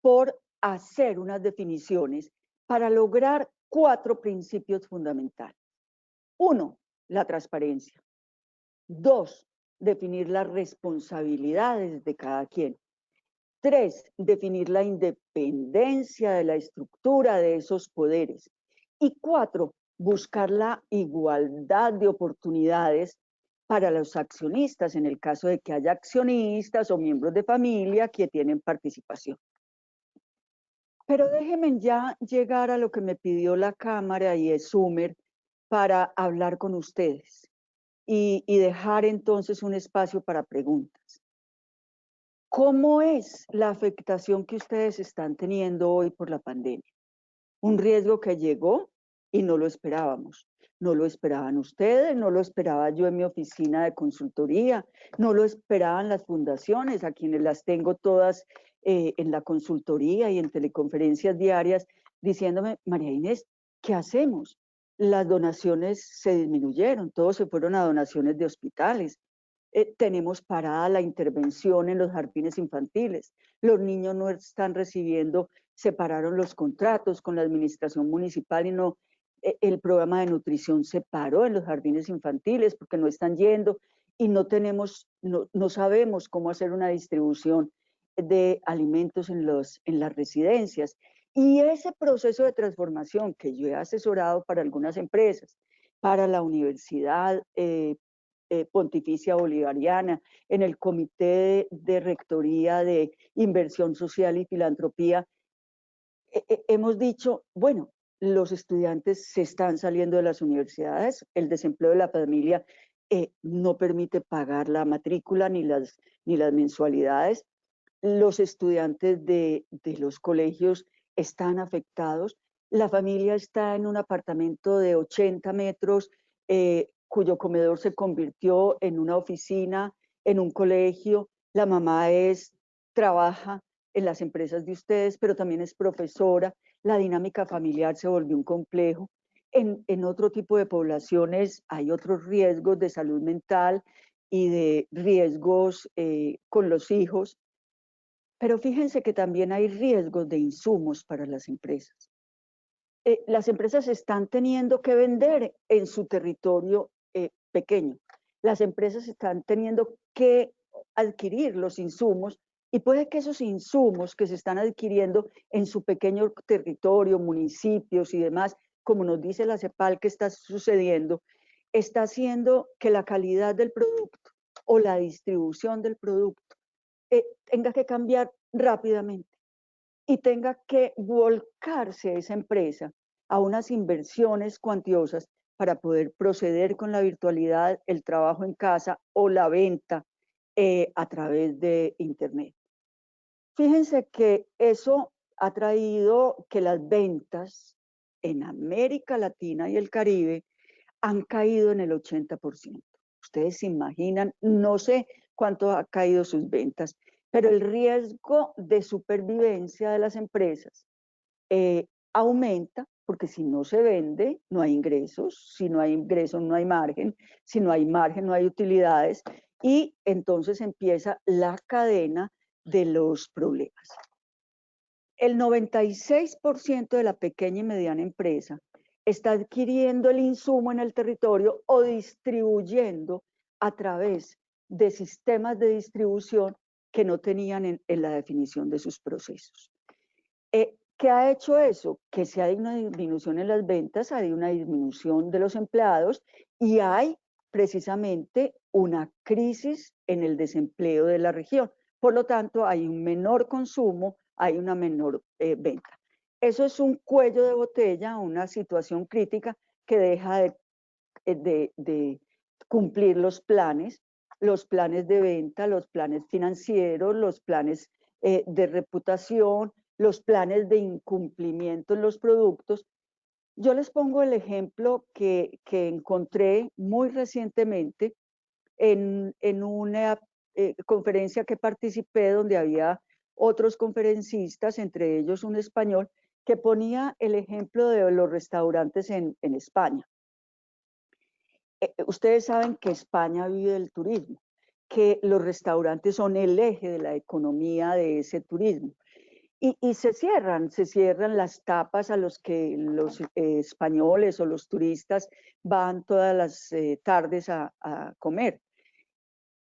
por hacer unas definiciones para lograr 4 principios fundamentales? 1, la transparencia. 2, definir las responsabilidades de cada quien. 3, definir la independencia de la estructura de esos poderes. Y 4, buscar la igualdad de oportunidades para los accionistas, en el caso de que haya accionistas o miembros de familia que tienen participación. Pero déjenme ya llegar a lo que me pidió la Cámara y ESUMER para hablar con ustedes y dejar entonces un espacio para preguntas. ¿Cómo es la afectación que ustedes están teniendo hoy por la pandemia? Un riesgo que llegó y no lo esperábamos. No lo esperaban ustedes, no lo esperaba yo en mi oficina de consultoría, no lo esperaban las fundaciones, a quienes las tengo todas en la consultoría y en teleconferencias diarias, diciéndome, María Inés, ¿qué hacemos? Las donaciones se disminuyeron, todos se fueron a donaciones de hospitales. Tenemos parada la intervención en los jardines infantiles. Los niños no están recibiendo, separaron los contratos con la administración municipal y no, el programa de nutrición se paró en los jardines infantiles porque no están yendo y no sabemos cómo hacer una distribución de alimentos en las residencias. Y ese proceso de transformación que yo he asesorado para algunas empresas, para la Universidad Pontificia Bolivariana, en el Comité de Rectoría de Inversión Social y Filantropía, hemos dicho, bueno, los estudiantes se están saliendo de las universidades, el desempleo de la familia no permite pagar la matrícula ni las mensualidades. Los estudiantes de los colegios están afectados. La familia está en un apartamento de 80 metros, cuyo comedor se convirtió en una oficina, en un colegio. La mamá trabaja en las empresas de ustedes, pero también es profesora. La dinámica familiar se volvió un complejo. En otro tipo de poblaciones hay otros riesgos de salud mental y de riesgos con los hijos. Pero fíjense que también hay riesgos de insumos para las empresas. Las empresas están teniendo que vender en su territorio pequeño. Las empresas están teniendo que adquirir los insumos y puede que esos insumos que se están adquiriendo en su pequeño territorio, municipios y demás, como nos dice la CEPAL que está sucediendo, está haciendo que la calidad del producto o la distribución del producto tenga que cambiar rápidamente y tenga que volcarse esa empresa a unas inversiones cuantiosas para poder proceder con la virtualidad, el trabajo en casa o la venta a través de Internet. Fíjense que eso ha traído que las ventas en América Latina y el Caribe han caído en el 80%. Ustedes se imaginan, no sé cuánto ha caído sus ventas, pero el riesgo de supervivencia de las empresas aumenta, porque si no se vende, no hay ingresos, si no hay ingresos, no hay margen, si no hay margen, no hay utilidades, y entonces empieza la cadena de los problemas. El 96% de la pequeña y mediana empresa está adquiriendo el insumo en el territorio o distribuyendo a través de sistemas de distribución que no tenían en la definición de sus procesos. ¿Qué ha hecho eso? Que si hay una disminución en las ventas, hay una disminución de los empleados y hay precisamente una crisis en el desempleo de la región. Por lo tanto, hay un menor consumo, hay una menor venta. Eso es un cuello de botella, una situación crítica que deja de cumplir los planes de venta, los planes financieros, los planes de reputación, los planes de incumplimiento en los productos. Yo les pongo el ejemplo que encontré muy recientemente en una conferencia que participé donde había otros conferencistas, entre ellos un español, que ponía el ejemplo de los restaurantes en España. Ustedes saben que España vive del turismo, que los restaurantes son el eje de la economía de ese turismo. Y se cierran las tapas a los que los españoles o los turistas van todas las tardes a comer.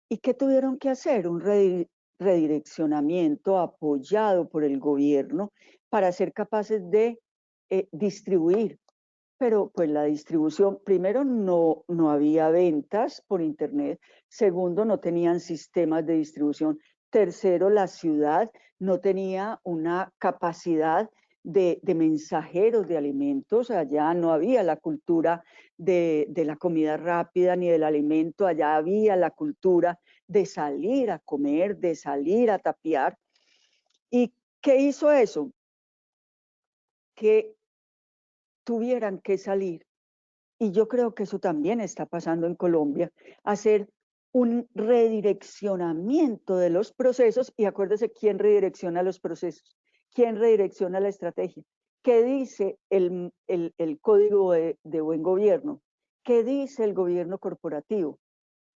¿Y qué tuvieron que hacer? Un redireccionamiento apoyado por el gobierno para ser capaces de distribuir. Pero pues la distribución, primero no había ventas por internet, segundo no tenían sistemas de distribución, tercero la ciudad no tenía una capacidad de mensajeros de alimentos, allá no había la cultura de la comida rápida ni del alimento, allá había la cultura de salir a comer, de salir a tapear. ¿Y qué hizo eso? Que tuvieran que salir, y yo creo que eso también está pasando en Colombia, hacer un redireccionamiento de los procesos. Y acuérdese quién redirecciona los procesos, quién redirecciona la estrategia, qué dice el código de buen gobierno, qué dice el gobierno corporativo,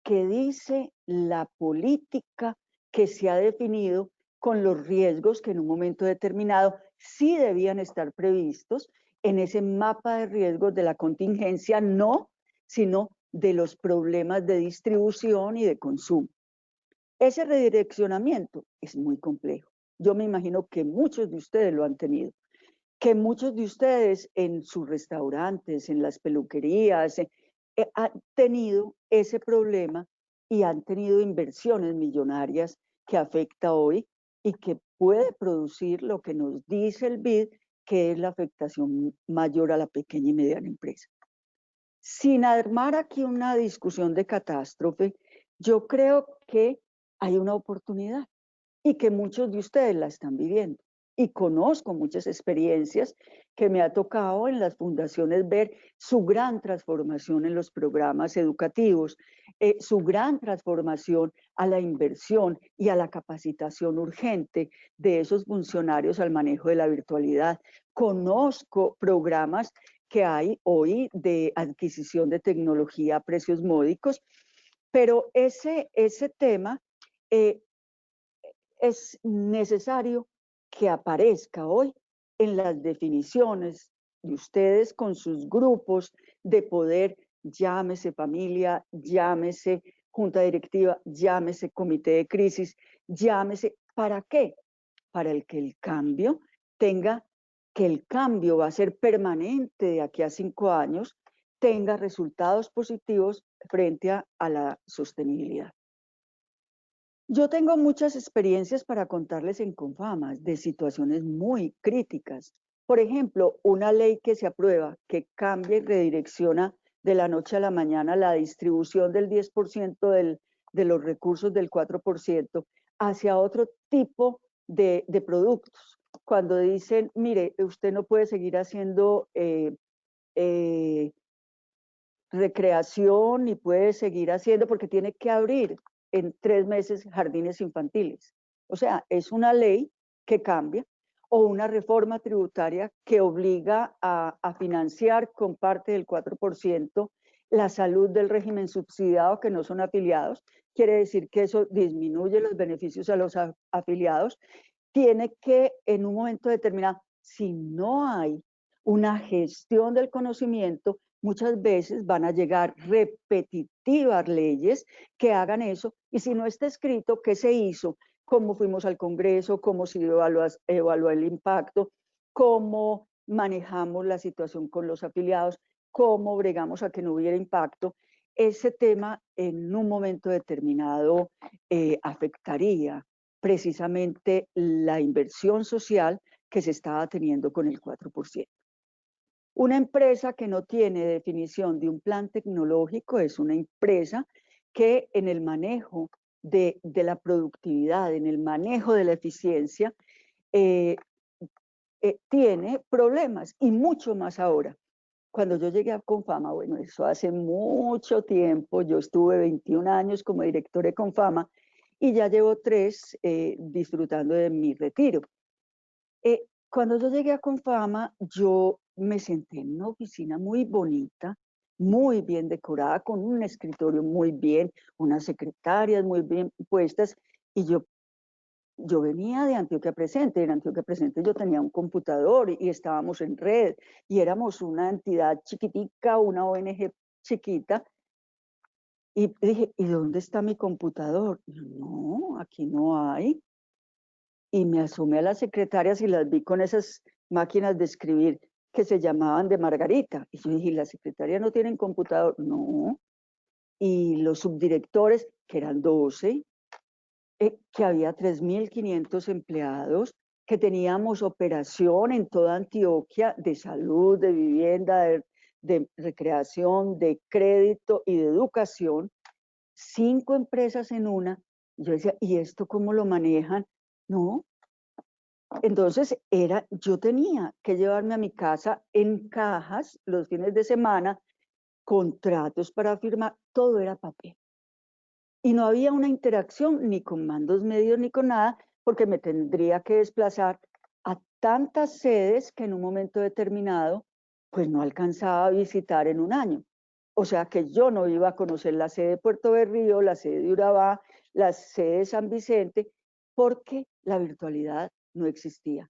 qué dice la política que se ha definido con los riesgos que en un momento determinado sí debían estar previstos en ese mapa de riesgos de la contingencia, no, sino de los problemas de distribución y de consumo. Ese redireccionamiento es muy complejo. Yo me imagino que muchos de ustedes lo han tenido, que muchos de ustedes en sus restaurantes, en las peluquerías, han tenido ese problema y han tenido inversiones millonarias que afecta hoy y que puede producir lo que nos dice el BID, que es la afectación mayor a la pequeña y mediana empresa. Sin armar aquí una discusión de catástrofe, yo creo que hay una oportunidad y que muchos de ustedes la están viviendo. Y conozco muchas experiencias que me ha tocado en las fundaciones ver su gran transformación en los programas educativos, su gran transformación a la inversión y a la capacitación urgente de esos funcionarios al manejo de la virtualidad. Conozco programas que hay hoy de adquisición de tecnología a precios módicos, pero ese tema eh, es necesario que aparezca hoy en las definiciones de ustedes con sus grupos de poder, llámese familia, llámese junta directiva, llámese comité de crisis, llámese, ¿para qué? Para que el cambio tenga, que el cambio va a ser permanente de aquí a 5 años, tenga resultados positivos frente a la sostenibilidad. Yo tengo muchas experiencias para contarles en Confamas de situaciones muy críticas. Por ejemplo, una ley que se aprueba que cambia y redirecciona de la noche a la mañana la distribución del 10% de los recursos del 4% hacia otro tipo de productos. Cuando dicen, mire, usted no puede seguir haciendo eh, recreación y puede seguir haciendo porque tiene que abrir en 3 meses jardines infantiles. O sea, es una ley que cambia o una reforma tributaria que obliga a financiar con parte del 4% la salud del régimen subsidiado que no son afiliados. Quiere decir que eso disminuye los beneficios a los afiliados. Tiene que, en un momento determinado, si no hay una gestión del conocimiento, muchas veces van a llegar repetitivas leyes que hagan eso, y si no está escrito qué se hizo, cómo fuimos al Congreso, cómo se evaluó el impacto, cómo manejamos la situación con los afiliados, cómo bregamos a que no hubiera impacto, ese tema en un momento determinado afectaría precisamente la inversión social que se estaba teniendo con el 4%. Una empresa que no tiene definición de un plan tecnológico es una empresa que en el manejo de la productividad, en el manejo de la eficiencia, tiene problemas y mucho más ahora. Cuando yo llegué a Confama, bueno, eso hace mucho tiempo, yo estuve 21 años como director de Confama y ya llevo 3 disfrutando de mi retiro. Cuando yo llegué a Confama, yo me senté en una oficina muy bonita, muy bien decorada, con un escritorio muy bien, unas secretarias muy bien puestas, y yo venía de Antioquia Presente. En Antioquia Presente yo tenía un computador y estábamos en red, y éramos una entidad chiquitica, una ONG chiquita, y dije, ¿y dónde está mi computador? Y yo, no, aquí no hay. Y me asomé a las secretarias y las vi con esas máquinas de escribir que se llamaban de Margarita. Y yo dije, ¿las secretarias no tienen computador? No. Y los subdirectores, que eran 12, que había 3.500 empleados, que teníamos operación en toda Antioquia de salud, de vivienda, de recreación, de crédito y de educación, 5 empresas en una. Yo decía, ¿y esto cómo lo manejan? No. Entonces yo tenía que llevarme a mi casa en cajas los fines de semana, contratos para firmar, todo era papel. Y no había una interacción ni con mandos medios ni con nada, porque me tendría que desplazar a tantas sedes que en un momento determinado, pues no alcanzaba a visitar en un año. O sea que yo no iba a conocer la sede de Puerto Berrío, la sede de Urabá, la sede de San Vicente, porque la virtualidad no existía.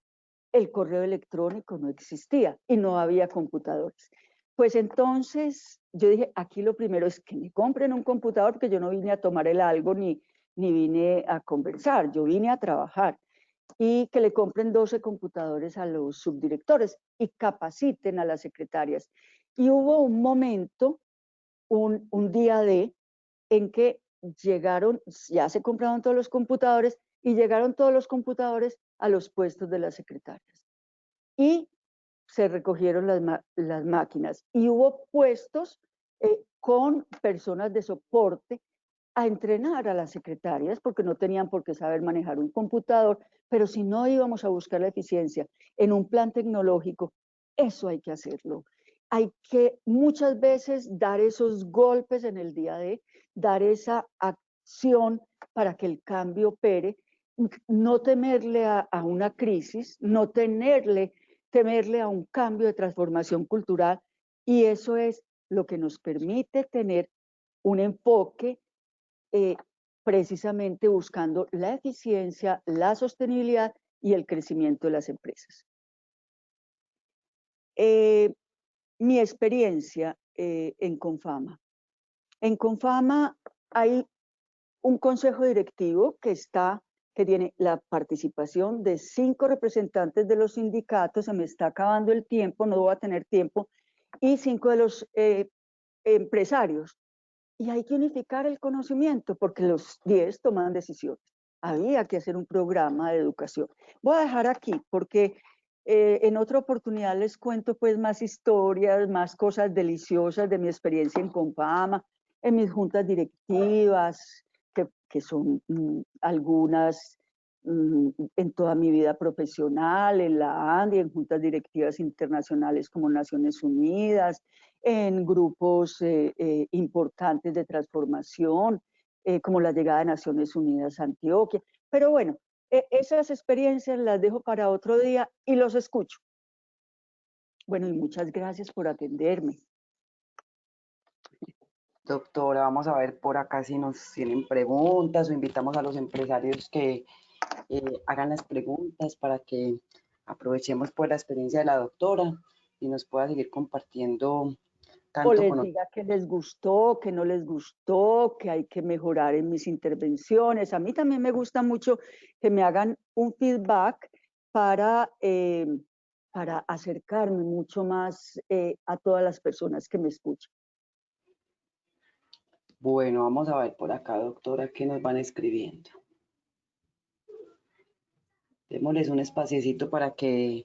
El correo electrónico no existía y no había computadores. Pues entonces yo dije, aquí lo primero es que me compren un computador, porque yo no vine a tomar el algo ni vine a conversar, yo vine a trabajar. Y que le compren 12 computadores a los subdirectores y capaciten a las secretarias. Y hubo un momento, un día en que llegaron, ya se compraron todos los computadores y llegaron todos los computadores a los puestos de las secretarias. Y se recogieron las máquinas y hubo puestos con personas de soporte a entrenar a las secretarias, porque no tenían por qué saber manejar un computador, pero si no íbamos a buscar la eficiencia en un plan tecnológico, eso hay que hacerlo. Hay que muchas veces dar esos golpes en el día de, dar esa acción para que el cambio opere, no temerle a una crisis, no temerle a un cambio de transformación cultural, y eso es lo que nos permite tener un enfoque precisamente buscando la eficiencia, la sostenibilidad y el crecimiento de las empresas. Mi experiencia en Confama. En Confama hay un consejo directivo que tiene la participación de 5 representantes de los sindicatos, se me está acabando el tiempo, no voy a tener tiempo, y 5 de los empresarios. Y hay que unificar el conocimiento porque los 10 toman decisiones. Había que hacer un programa de educación. Voy a dejar aquí porque en otra oportunidad les cuento pues más historias, más cosas deliciosas de mi experiencia en Confama, en mis juntas directivas, que son algunas en toda mi vida profesional, en la ANDI, en juntas directivas internacionales como Naciones Unidas, en grupos importantes de transformación, como la llegada de Naciones Unidas a Antioquia. Pero bueno, esas experiencias las dejo para otro día y los escucho. Bueno, y muchas gracias por atenderme. Doctora, vamos a ver por acá si nos tienen preguntas o invitamos a los empresarios que hagan las preguntas para que aprovechemos pues la experiencia de la doctora y nos pueda seguir compartiendo O tanto les con diga que les gustó, que no les gustó, que hay que mejorar en mis intervenciones. A mí también me gusta mucho que me hagan un feedback para acercarme mucho más a todas las personas que me escuchan. Bueno, vamos a ver por acá, doctora, qué nos van escribiendo. Démosles un espaciecito para que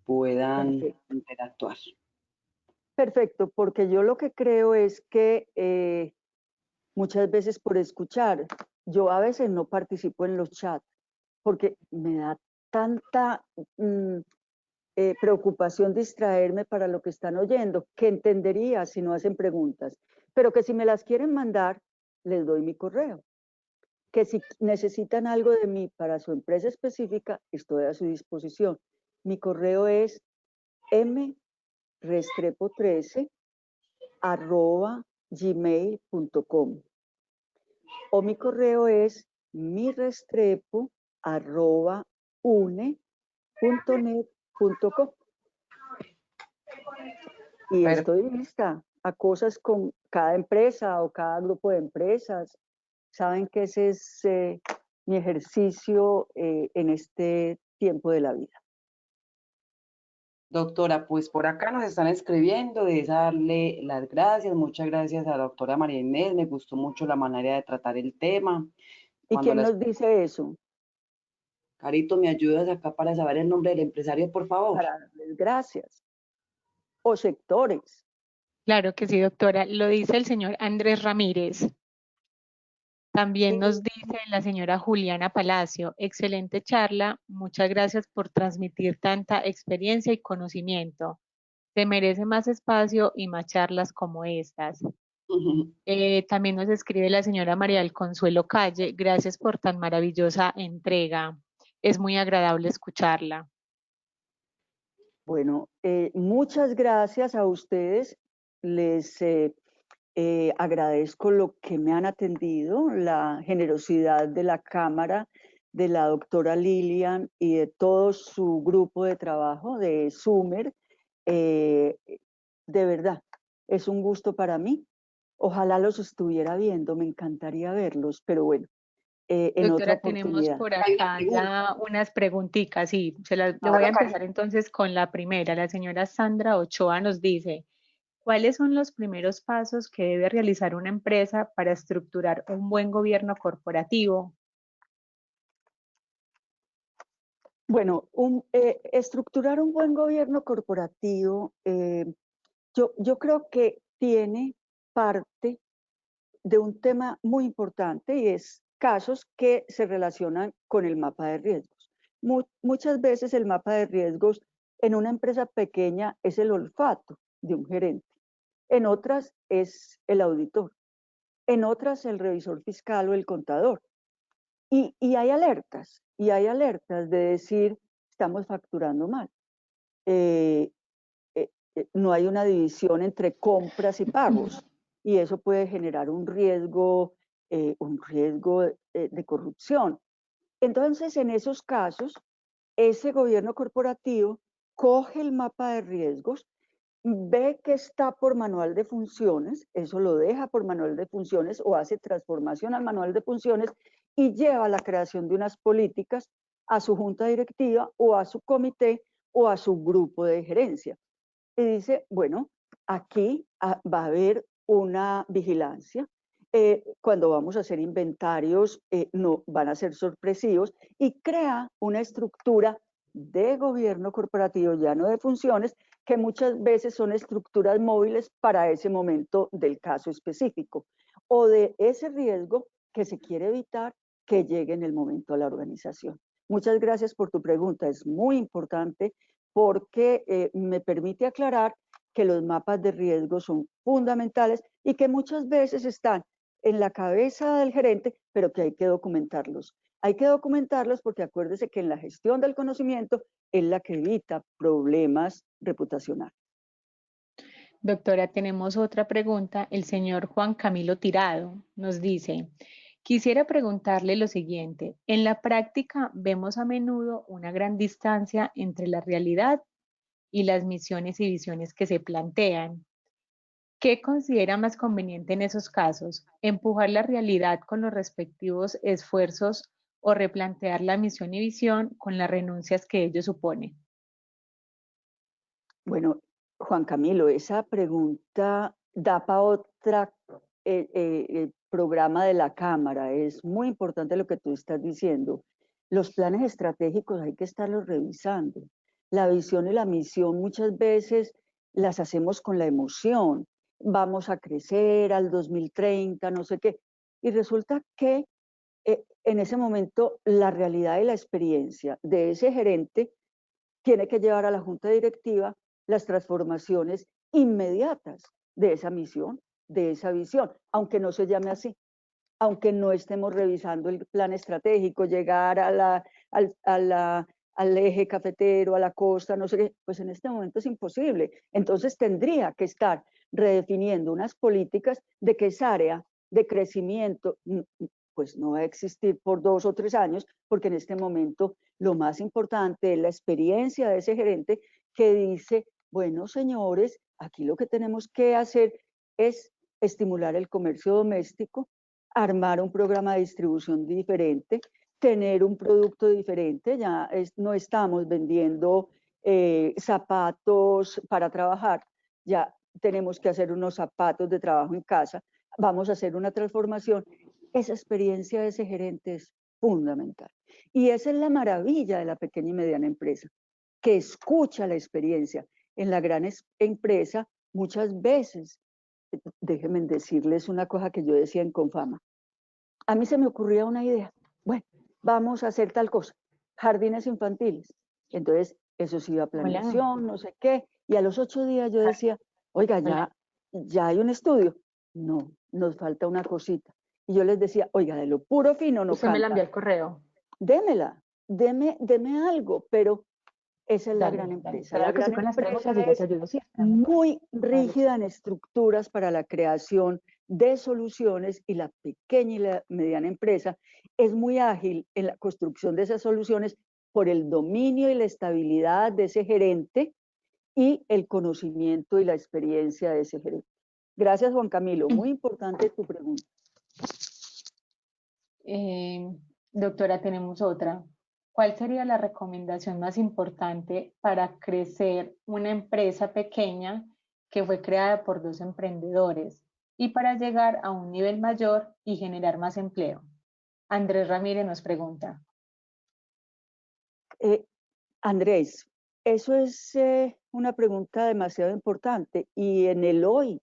puedan Perfecto. interactuar. Perfecto, porque yo lo que creo es que muchas veces por escuchar, yo a veces no participo en los chats porque me da tanta preocupación distraerme para lo que están oyendo, que entendería si no hacen preguntas, pero que si me las quieren mandar, les doy mi correo. Que si necesitan algo de mí para su empresa específica, estoy a su disposición. Mi correo es mrestrepo13@gmail.com o mi correo es mirestrepo@une.net.com. Y estoy lista a cosas con cada empresa o cada grupo de empresas. Saben que ese es mi ejercicio en este tiempo de la vida. Doctora, pues por acá nos están escribiendo, de darle las gracias, muchas gracias a la doctora María Inés, me gustó mucho la manera de tratar el tema. ¿Y quién nos dice eso? Carito, ¿me ayudas acá para saber el nombre del empresario, por favor? Para darles gracias. O sectores. Claro que sí, doctora. Lo dice el señor Andrés Ramírez. También nos dice la señora Juliana Palacio, excelente charla, muchas gracias por transmitir tanta experiencia y conocimiento. Se merece más espacio y más charlas como estas. También nos escribe la señora María del Consuelo Calle, gracias por tan maravillosa entrega. Es muy agradable escucharla. Bueno, muchas gracias a ustedes. Les agradezco lo que me han atendido, la generosidad de la Cámara, de la doctora Lilian y de todo su grupo de trabajo de Sumer. De verdad, es un gusto para mí. Ojalá los estuviera viendo, me encantaría verlos, pero bueno, en otra Doctora, tenemos oportunidad. por acá ya unas preguntitas y le voy a empezar entonces con la primera. La señora Sandra Ochoa nos dice, ¿cuáles son los primeros pasos que debe realizar una empresa para estructurar un buen gobierno corporativo? Bueno, estructurar un buen gobierno corporativo, yo creo que tiene parte de un tema muy importante y es casos que se relacionan con el mapa de riesgos. Muchas veces el mapa de riesgos en una empresa pequeña es el olfato de un gerente, en otras es el auditor, en otras el revisor fiscal o el contador. Y hay alertas de decir, estamos facturando mal. No hay una división entre compras y pagos y eso puede generar un riesgo de corrupción. Entonces, en esos casos, ese gobierno corporativo coge el mapa de riesgos, ve que está por manual de funciones, eso lo deja por manual de funciones o hace transformación al manual de funciones y lleva a la creación de unas políticas a su junta directiva o a su comité o a su grupo de gerencia. Y dice, bueno, aquí va a haber una vigilancia. Cuando vamos a hacer inventarios, no van a ser sorpresivos y crea una estructura de gobierno corporativo, ya no de funciones, que muchas veces son estructuras móviles para ese momento del caso específico o de ese riesgo que se quiere evitar que llegue en el momento a la organización. Muchas gracias por tu pregunta, es muy importante porque me permite aclarar que los mapas de riesgo son fundamentales y que muchas veces están en la cabeza del gerente, pero que hay que documentarlos. Hay que documentarlos porque acuérdese que en la gestión del conocimiento es la que evita problemas reputacionales. Doctora, tenemos otra pregunta. El señor Juan Camilo Tirado nos dice, quisiera preguntarle lo siguiente. En la práctica vemos a menudo una gran distancia entre la realidad y las misiones y visiones que se plantean. ¿Qué considera más conveniente en esos casos? ¿Empujar la realidad con los respectivos esfuerzos o replantear la misión y visión con las renuncias que ello supone? Bueno, Juan Camilo, esa pregunta da para otra programa de la Cámara. Es muy importante lo que tú estás diciendo. Los planes estratégicos hay que estarlos revisando. La visión y la misión muchas veces las hacemos con la emoción. Vamos a crecer al 2030, no sé qué. Y resulta que en ese momento la realidad y la experiencia de ese gerente tiene que llevar a la junta directiva las transformaciones inmediatas de esa misión, de esa visión, aunque no se llame así, aunque no estemos revisando el plan estratégico, llegar al eje cafetero, a la costa, no sé qué, pues en este momento es imposible. Entonces tendría que estar redefiniendo unas políticas de que esa área de crecimiento pues no va a existir por 2 o 3 años, porque en este momento lo más importante es la experiencia de ese gerente que dice, bueno, señores, aquí lo que tenemos que hacer es estimular el comercio doméstico, armar un programa de distribución diferente, tener un producto diferente, ya no estamos vendiendo zapatos para trabajar, ya tenemos que hacer unos zapatos de trabajo en casa, vamos a hacer una transformación. Esa experiencia de ese gerente es fundamental. Y esa es la maravilla de la pequeña y mediana empresa, que escucha la experiencia. En la gran empresa, muchas veces, déjenme decirles una cosa que yo decía en Confama. A mí se me ocurría una idea. Bueno, vamos a hacer tal cosa. Jardines infantiles. Entonces, eso sí iba a planeación, no sé qué. Y a los 8 días yo decía, oiga, ya hay un estudio. No, nos falta una cosita. Y yo les decía, oiga, de lo puro fino no Usted me la canta. envió al correo. Démela, deme algo, pero esa es la Dale, gran dale. empresa. Claro La que sí, gran con las empresa preguntas y yo te es ayudo. Sí, muy rígida en estructuras para la creación de soluciones y la pequeña y la mediana empresa es muy ágil en la construcción de esas soluciones por el dominio y la estabilidad de ese gerente y el conocimiento y la experiencia de ese gerente. Gracias, Juan Camilo. Muy importante tu pregunta. Doctora, tenemos otra. ¿Cuál sería la recomendación más importante para crecer una empresa pequeña que fue creada por 2 emprendedores y para llegar a un nivel mayor y generar más empleo? Andrés Ramírez nos pregunta. Andrés, eso es una pregunta demasiado importante y en el hoy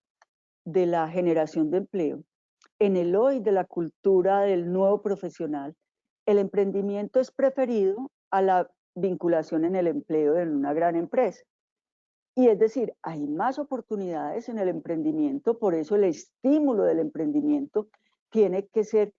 de la generación de empleo, en el hoy de la cultura del nuevo profesional, el emprendimiento es preferido a la vinculación en el empleo en una gran empresa. Y es decir, hay más oportunidades en el emprendimiento, por eso el estímulo del emprendimiento tiene que ser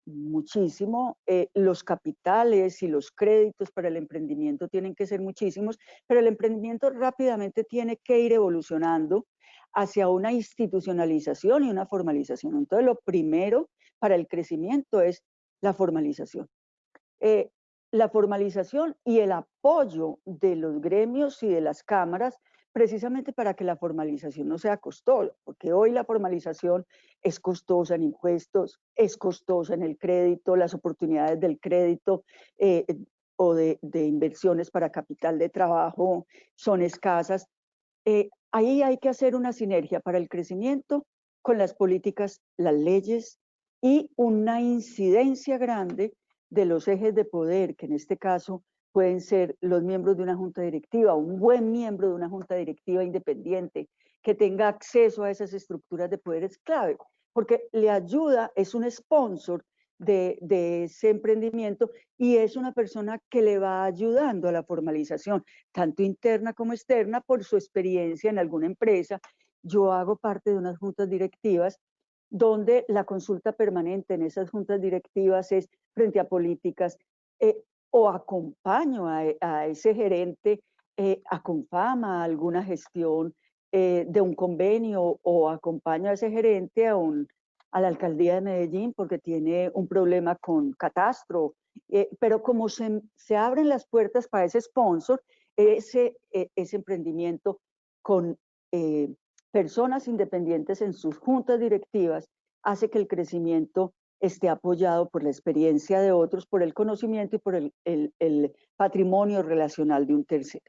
muchísimo, los capitales y los créditos para el emprendimiento tienen que ser muchísimos, pero el emprendimiento rápidamente tiene que ir evolucionando hacia una institucionalización y una formalización. Entonces, lo primero para el crecimiento es la formalización. La formalización y el apoyo de los gremios y de las cámaras, precisamente para que la formalización no sea costosa, porque hoy la formalización es costosa en impuestos, es costosa en el crédito, las oportunidades del crédito o de inversiones para capital de trabajo son escasas. Ahí hay que hacer una sinergia para el crecimiento con las políticas, las leyes y una incidencia grande de los ejes de poder, que en este caso pueden ser los miembros de una junta directiva, un buen miembro de una junta directiva independiente, que tenga acceso a esas estructuras de poder es clave, porque le ayuda, es un sponsor de ese emprendimiento y es una persona que le va ayudando a la formalización, tanto interna como externa, por su experiencia en alguna empresa. Yo hago parte de unas juntas directivas donde la consulta permanente en esas juntas directivas es frente a políticas, o acompaño a ese gerente a Confama, a alguna gestión de un convenio, o acompaño a ese gerente a la alcaldía de Medellín porque tiene un problema con catastro, pero como se abren las puertas para ese sponsor, ese emprendimiento con personas independientes en sus juntas directivas, hace que el crecimiento esté apoyado por la experiencia de otros, por el conocimiento y por el patrimonio relacional de un tercero.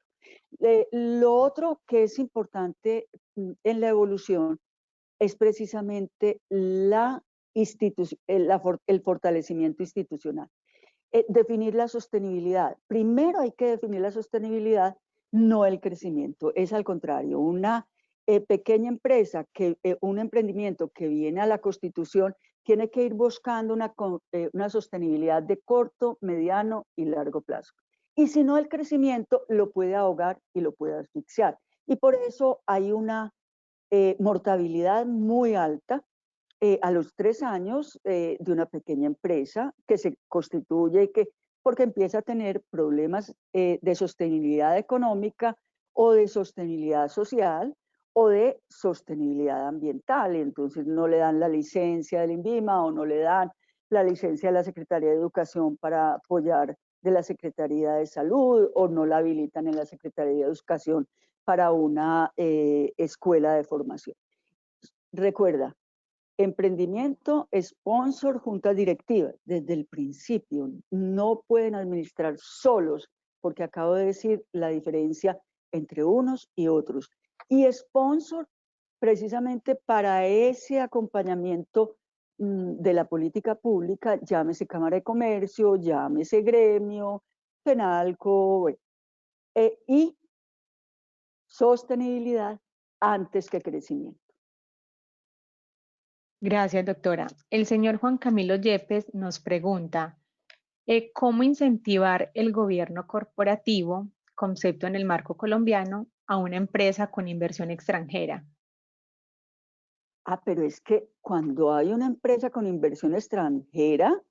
Lo otro que es importante en la evolución es precisamente el fortalecimiento institucional. Definir la sostenibilidad. Primero hay que definir la sostenibilidad, no el crecimiento. Es al contrario, una pequeña empresa, un emprendimiento que viene a la Constitución, tiene que ir buscando una sostenibilidad de corto, mediano y largo plazo. Y si no, el crecimiento lo puede ahogar y lo puede asfixiar. Y por eso hay una mortalidad muy alta a los 3 años de una pequeña empresa que se constituye y porque empieza a tener problemas de sostenibilidad económica o de sostenibilidad social o de sostenibilidad ambiental. Entonces no le dan la licencia del INVIMA o no le dan la licencia de la Secretaría de Educación para apoyar de la Secretaría de Salud, o no la habilitan en la Secretaría de Educación para una escuela de formación. Recuerda, emprendimiento, sponsor, juntas directivas, desde el principio. No pueden administrar solos, porque acabo de decir la diferencia entre unos y otros. Y sponsor, precisamente para ese acompañamiento de la política pública, llámese Cámara de Comercio, llámese gremio, Penalco, bueno, y sostenibilidad antes que crecimiento. Gracias, doctora. El señor Juan Camilo Yepes nos pregunta, ¿cómo incentivar el gobierno corporativo, concepto en el marco colombiano, a una empresa con inversión extranjera? Pero es que cuando hay una empresa con inversión extranjera,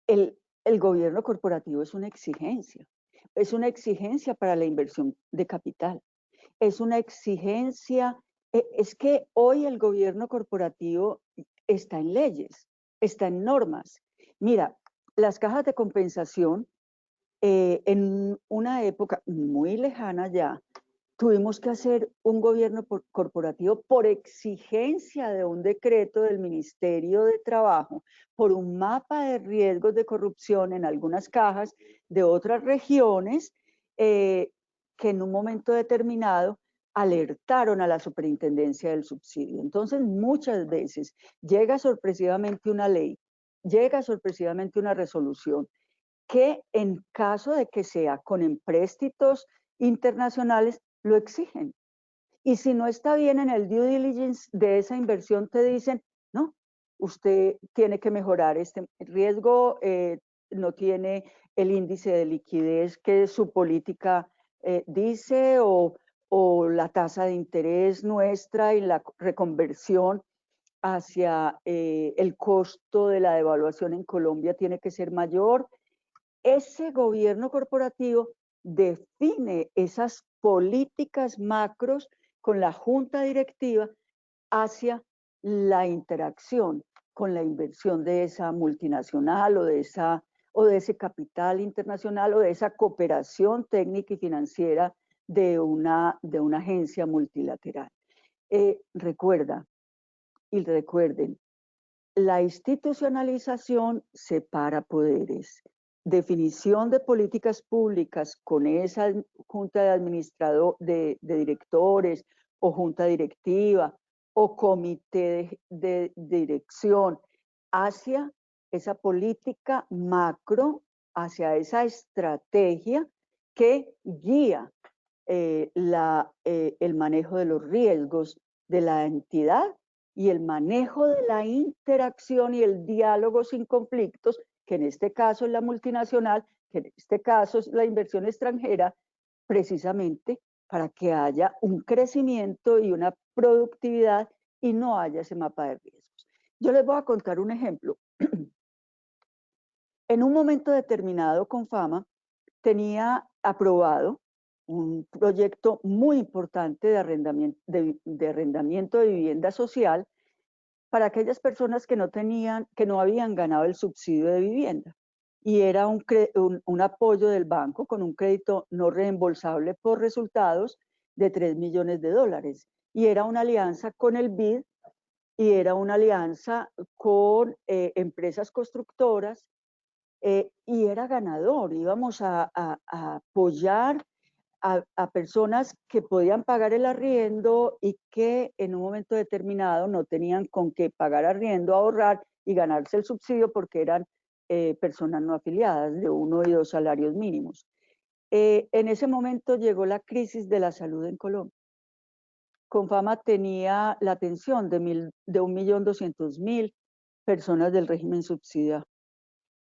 el gobierno corporativo es una exigencia para la inversión de capital, es una exigencia, es que hoy el gobierno corporativo está en leyes, está en normas. Mira, las cajas de compensación, en una época muy lejana ya, tuvimos que hacer un gobierno corporativo por exigencia de un decreto del Ministerio de Trabajo, por un mapa de riesgos de corrupción en algunas cajas de otras regiones que en un momento determinado alertaron a la superintendencia del subsidio. Entonces, muchas veces llega sorpresivamente una ley, llega sorpresivamente una resolución que en caso de que sea con empréstitos internacionales, lo exigen. Y si no está bien en el due diligence de esa inversión, te dicen, no, usted tiene que mejorar este riesgo, no tiene el índice de liquidez que su política dice, o la tasa de interés nuestra y la reconversión hacia el costo de la devaluación en Colombia tiene que ser mayor. Ese gobierno corporativo define esas políticas macros con la junta directiva hacia la interacción con la inversión de esa multinacional o de ese capital internacional o de esa cooperación técnica y financiera de una agencia multilateral. Recuerden, la institucionalización separa poderes. Definición de políticas públicas con esa junta de directores o junta directiva o comité de dirección hacia esa política macro, hacia esa estrategia que guía el manejo de los riesgos de la entidad y el manejo de la interacción y el diálogo sin conflictos, que en este caso es la multinacional, que en este caso es la inversión extranjera, precisamente para que haya un crecimiento y una productividad y no haya ese mapa de riesgos. Yo les voy a contar un ejemplo. En un momento determinado, Confama tenía aprobado un proyecto muy importante de arrendamiento de vivienda social para aquellas personas que no habían ganado el subsidio de vivienda. Y era un apoyo del banco con un crédito no reembolsable por resultados de $3 millones. Y era una alianza con el BID y era una alianza con empresas constructoras y era ganador. Íbamos a apoyar a personas que podían pagar el arriendo y que en un momento determinado no tenían con qué pagar arriendo, ahorrar y ganarse el subsidio porque eran personas no afiliadas de 1 y 2 salarios mínimos. En ese momento llegó la crisis de la salud en Colombia. Confama tenía la atención de 1.200.000 personas del régimen subsidiado.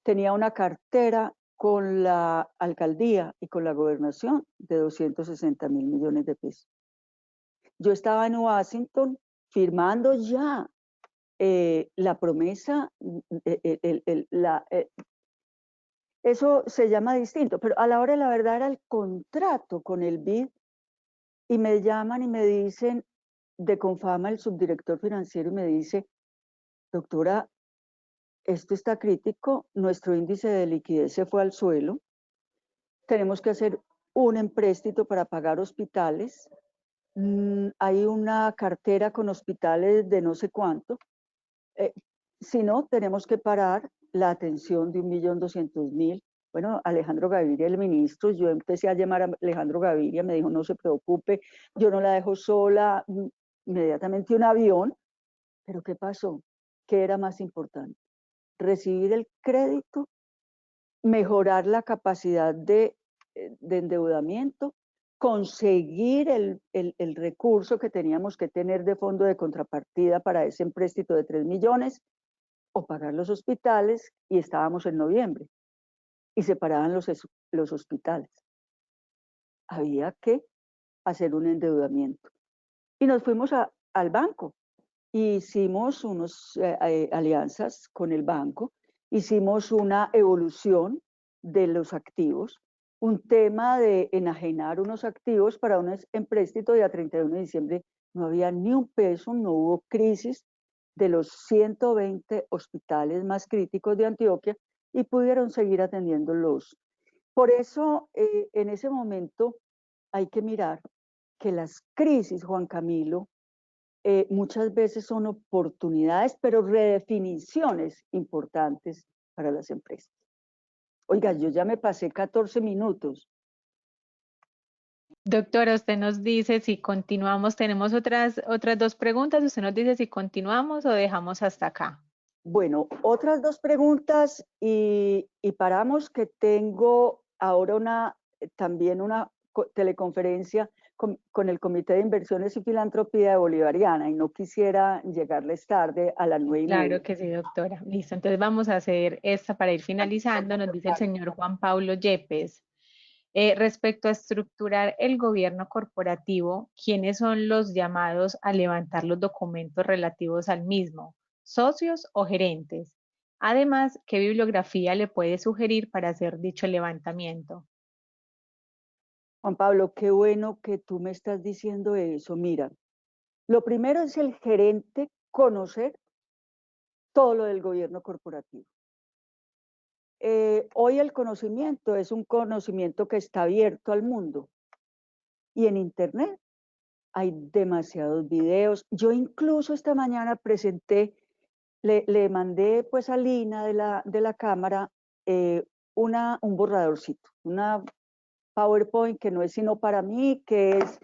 Tenía una cartera con la alcaldía y con la gobernación de 260.000 millones de pesos. Yo estaba en Washington firmando ya la promesa, eso se llama distinto, pero a la hora de la verdad era el contrato con el BID y me llaman y me dicen de Confama, el subdirector financiero, y me dice, doctora, esto está crítico, nuestro índice de liquidez se fue al suelo, tenemos que hacer un empréstito para pagar hospitales, hay una cartera con hospitales de no sé cuánto, si no, tenemos que parar la atención de 1.200.000. Bueno, Alejandro Gaviria, el ministro, yo empecé a llamar a Alejandro Gaviria, me dijo, no se preocupe, yo no la dejo sola, inmediatamente un avión, pero ¿qué pasó? ¿Qué era más importante? Recibir el crédito, mejorar la capacidad de endeudamiento, conseguir el recurso que teníamos que tener de fondo de contrapartida para ese empréstito de 3 millones, o pagar los hospitales, y estábamos en noviembre, y se paraban los hospitales. Había que hacer un endeudamiento. Y nos fuimos al banco, y hicimos unas alianzas con el banco, hicimos una evolución de los activos, un tema de enajenar unos activos para un empréstito, y a 31 de diciembre no había ni un peso, no hubo crisis de los 120 hospitales más críticos de Antioquia y pudieron seguir atendiéndolos. Por eso, en ese momento hay que mirar que las crisis, Juan Camilo, muchas veces son oportunidades, pero redefiniciones importantes para las empresas. Oiga, yo ya me pasé 14 minutos. Doctora, usted nos dice si continuamos, tenemos otras 2 preguntas, usted nos dice si continuamos o dejamos hasta acá. Bueno, otras 2 preguntas y paramos, que tengo ahora también una teleconferencia con el Comité de Inversiones y Filantropía de Bolivariana y no quisiera llegarles tarde a las 9:30. Claro que sí, doctora. Listo, entonces vamos a hacer esta para ir finalizando. Nos dice el señor Juan Pablo Yepes. Respecto a estructurar el gobierno corporativo, ¿quiénes son los llamados a levantar los documentos relativos al mismo? ¿Socios o gerentes? Además, ¿qué bibliografía le puede sugerir para hacer dicho levantamiento? Juan Pablo, qué bueno que tú me estás diciendo eso. Mira, lo primero es el gerente conocer todo lo del gobierno corporativo. Hoy el conocimiento es un conocimiento que está abierto al mundo y en Internet hay demasiados videos. Yo incluso esta mañana presenté, le mandé pues a Lina de la Cámara un borradorcito, una PowerPoint que no es sino para mí, que es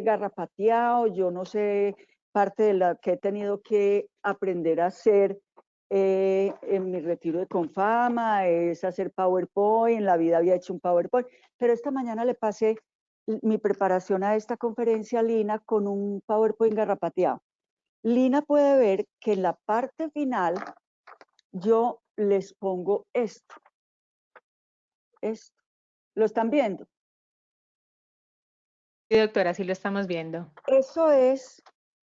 garrapateado, yo no sé, parte de la que he tenido que aprender a hacer en mi retiro de Confama, es hacer PowerPoint, en la vida había hecho un PowerPoint, pero esta mañana le pasé mi preparación a esta conferencia a Lina con un PowerPoint garrapateado. Lina puede ver que en la parte final yo les pongo esto. ¿Lo están viendo? Sí, doctora, sí lo estamos viendo. Eso es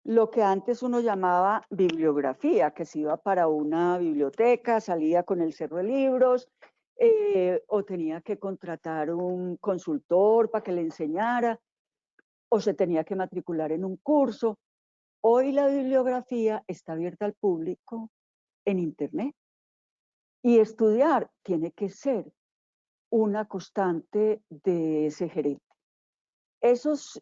lo que antes uno llamaba bibliografía, que se iba para una biblioteca, salía con el cerro de libros, o tenía que contratar un consultor para que le enseñara, o se tenía que matricular en un curso. Hoy la bibliografía está abierta al público en Internet. Y estudiar tiene que ser una constante de ese gerente. Esos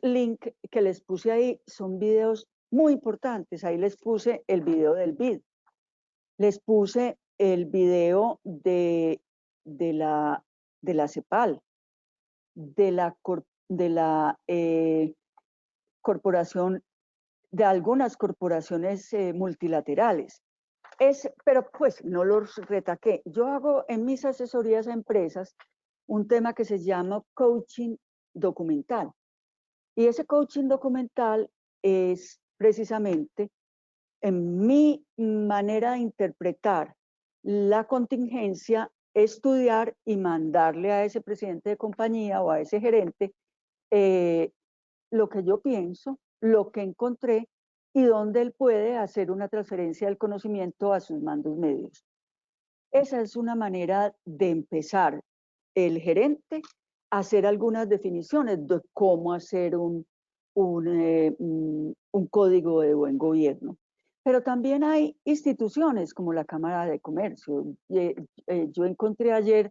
links que les puse ahí son videos muy importantes. Ahí les puse el video del BID. Les puse el video de la CEPAL, de la corporación, de algunas corporaciones multilaterales. Pero pues no los retaqué. Yo hago en mis asesorías a empresas un tema que se llama coaching documental. Y ese coaching documental es precisamente, en mi manera de interpretar la contingencia, estudiar y mandarle a ese presidente de compañía o a ese gerente lo que yo pienso, lo que encontré y dónde él puede hacer una transferencia del conocimiento a sus mandos medios. Esa es una manera de empezar el gerente a hacer algunas definiciones de cómo hacer un código de buen gobierno. Pero también hay instituciones como la Cámara de Comercio. Yo encontré ayer,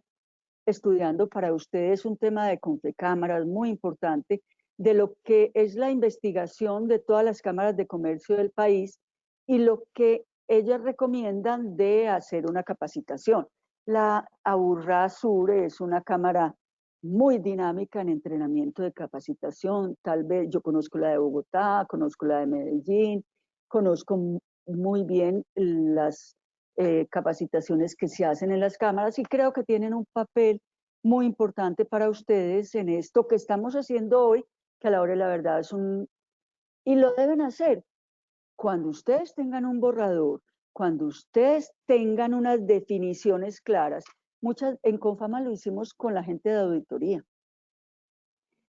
estudiando para ustedes, un tema de Confecámaras muy importante de lo que es la investigación de todas las cámaras de comercio del país y lo que ellas recomiendan de hacer una capacitación. La Aburrá Sur es una cámara muy dinámica en entrenamiento de capacitación. Tal vez yo conozco la de Bogotá, conozco la de Medellín, conozco muy bien las capacitaciones que se hacen en las cámaras y creo que tienen un papel muy importante para ustedes en esto que estamos haciendo hoy, que a la hora de la verdad es y lo deben hacer cuando ustedes tengan un borrador, cuando ustedes tengan unas definiciones claras. En Confama lo hicimos con la gente de auditoría.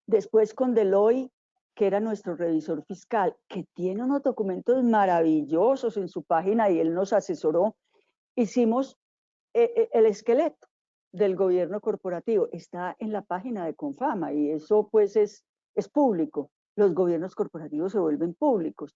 Después con Deloitte, que era nuestro revisor fiscal, que tiene unos documentos maravillosos en su página y él nos asesoró. Hicimos el esqueleto del gobierno corporativo. Está en la página de Confama y eso pues es público. Los gobiernos corporativos se vuelven públicos.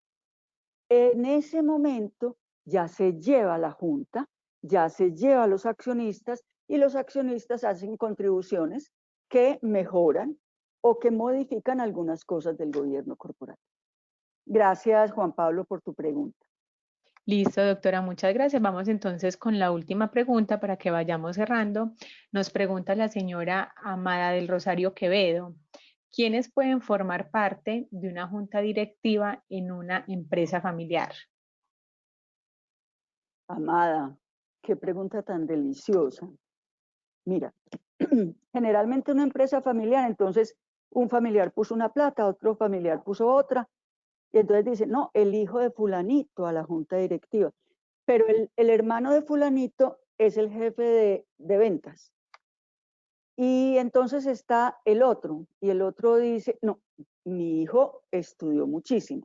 En ese momento ya se lleva a la junta, ya se lleva a los accionistas y los accionistas hacen contribuciones que mejoran o que modifican algunas cosas del gobierno corporativo. Gracias, Juan Pablo, por tu pregunta. Listo, doctora, muchas gracias. Vamos entonces con la última pregunta para que vayamos cerrando. Nos pregunta la señora Amada del Rosario Quevedo. ¿Quiénes pueden formar parte de una junta directiva en una empresa familiar? Amada, qué pregunta tan deliciosa. Mira, generalmente una empresa familiar, entonces un familiar puso una plata, otro familiar puso otra, y entonces dice, no, el hijo de fulanito a la junta directiva, pero el hermano de fulanito es el jefe de ventas. Y entonces está el otro, y el otro dice, no, mi hijo estudió muchísimo,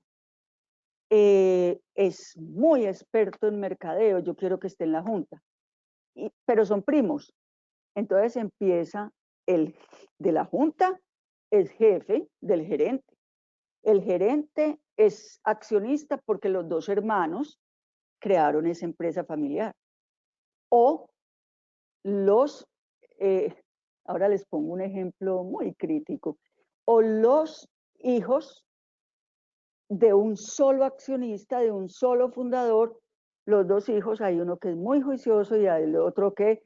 es muy experto en mercadeo, yo quiero que esté en la junta, pero son primos. Entonces empieza el de la junta, es jefe del gerente. El gerente es accionista porque los dos hermanos crearon esa empresa familiar. O los, ahora les pongo un ejemplo muy crítico, o los hijos de un solo accionista, de un solo fundador, los dos hijos, hay uno que es muy juicioso y hay el otro que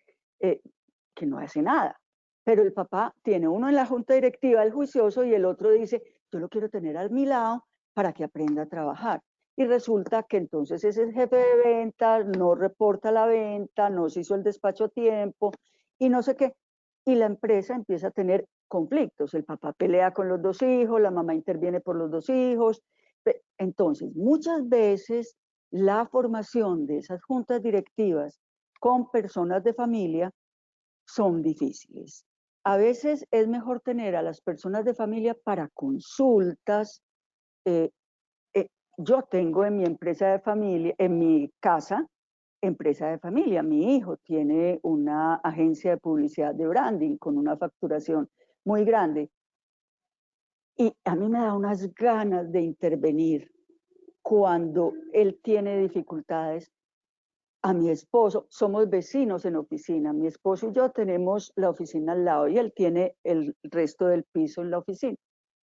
no hace nada. Pero el papá tiene uno en la junta directiva, el juicioso, y el otro dice, yo lo quiero tener a mi lado para que aprenda a trabajar. Y resulta que entonces ese es el jefe de ventas, no reporta la venta, no se hizo el despacho a tiempo y no sé qué. Y la empresa empieza a tener conflictos. El papá pelea con los dos hijos, la mamá interviene por los dos hijos. Entonces, muchas veces la formación de esas juntas directivas con personas de familia son difíciles. A veces es mejor tener a las personas de familia para consultas. Yo tengo en mi empresa de familia, en mi casa, empresa de familia. Mi hijo tiene una agencia de publicidad de branding con una facturación muy grande. Y a mí me da unas ganas de intervenir cuando él tiene dificultades. A mi esposo, somos vecinos en oficina, mi esposo y yo tenemos la oficina al lado y él tiene el resto del piso en la oficina.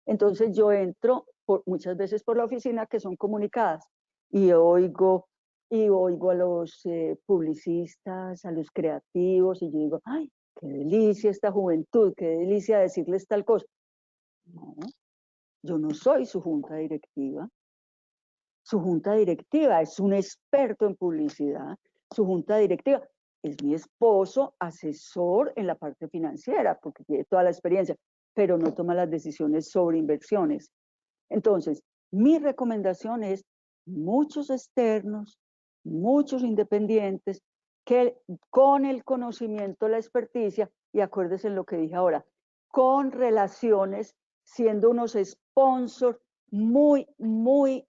Entonces yo entro muchas veces por la oficina que son comunicadas y oigo a los publicistas, a los creativos y yo digo, ay, qué delicia esta juventud, qué delicia decirles tal cosa. No, yo no soy su junta directiva. Su junta directiva es un experto en publicidad. Su junta directiva es mi esposo, asesor en la parte financiera, porque tiene toda la experiencia, pero no toma las decisiones sobre inversiones. Entonces, mi recomendación es muchos externos, muchos independientes, que con el conocimiento, la experticia, y acuérdense en lo que dije ahora, con relaciones, siendo unos sponsors muy, muy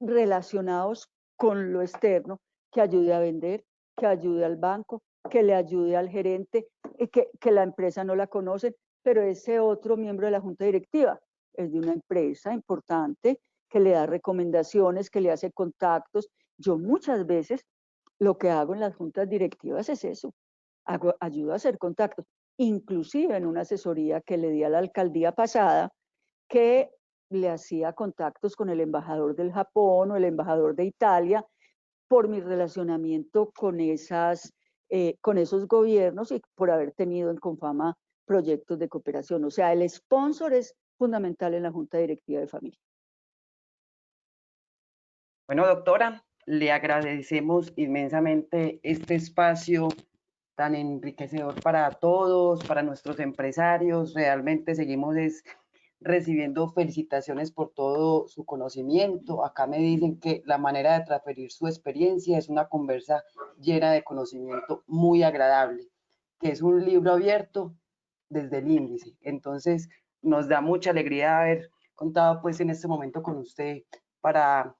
relacionados con lo externo, que ayude a vender, que ayude al banco, que le ayude al gerente, que la empresa no la conoce, pero ese otro miembro de la junta directiva es de una empresa importante que le da recomendaciones, que le hace contactos. Yo muchas veces lo que hago en las juntas directivas es eso, ayudo a hacer contactos, inclusive en una asesoría que le di a la alcaldía pasada, que le hacía contactos con el embajador del Japón o el embajador de Italia por mi relacionamiento con esos gobiernos y por haber tenido en Confama proyectos de cooperación. O sea, el sponsor es fundamental en la Junta Directiva de Familia. Bueno, doctora, le agradecemos inmensamente este espacio tan enriquecedor para todos, para nuestros empresarios. Realmente seguimos recibiendo felicitaciones por todo su conocimiento. Acá me dicen que la manera de transferir su experiencia es una conversa llena de conocimiento muy agradable, que es un libro abierto desde el índice. Entonces, nos da mucha alegría haber contado pues en este momento con usted para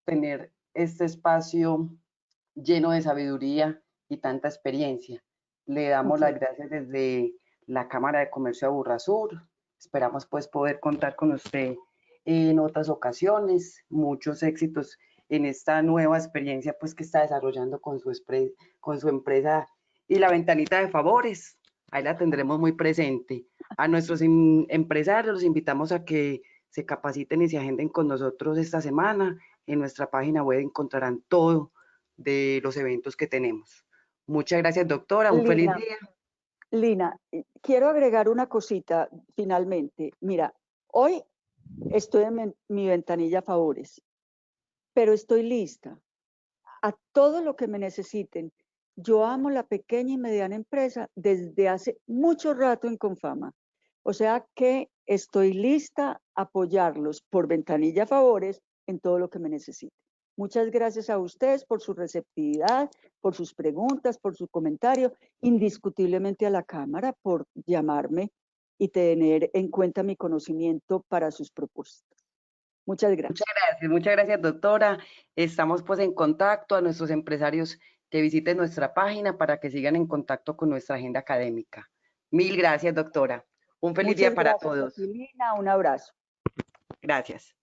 tener este espacio lleno de sabiduría y tanta experiencia. Le damos las gracias desde la Cámara de Comercio de Burrasur. Esperamos pues poder contar con usted en otras ocasiones. Muchos éxitos en esta nueva experiencia pues que está desarrollando con su empresa y la ventanita de favores. Ahí la tendremos muy presente. A nuestros empresarios los invitamos a que se capaciten y se agenden con nosotros esta semana. En nuestra página web encontrarán todo de los eventos que tenemos. Muchas gracias, doctora. Un feliz día. Lina, quiero agregar una cosita finalmente. Mira, hoy estoy en mi ventanilla favores, pero estoy lista a todo lo que me necesiten. Yo amo la pequeña y mediana empresa desde hace mucho rato en Confama. O sea que estoy lista a apoyarlos por ventanilla favores en todo lo que me necesiten. Muchas gracias a ustedes por su receptividad, por sus preguntas, por su comentario, indiscutiblemente a la Cámara por llamarme y tener en cuenta mi conocimiento para sus propuestas. Muchas gracias. Muchas gracias, doctora. Estamos pues en contacto. A nuestros empresarios que visiten nuestra página para que sigan en contacto con nuestra agenda académica. Mil gracias, doctora. Un feliz día para todos. Muchas gracias, Lina. Un abrazo. Gracias.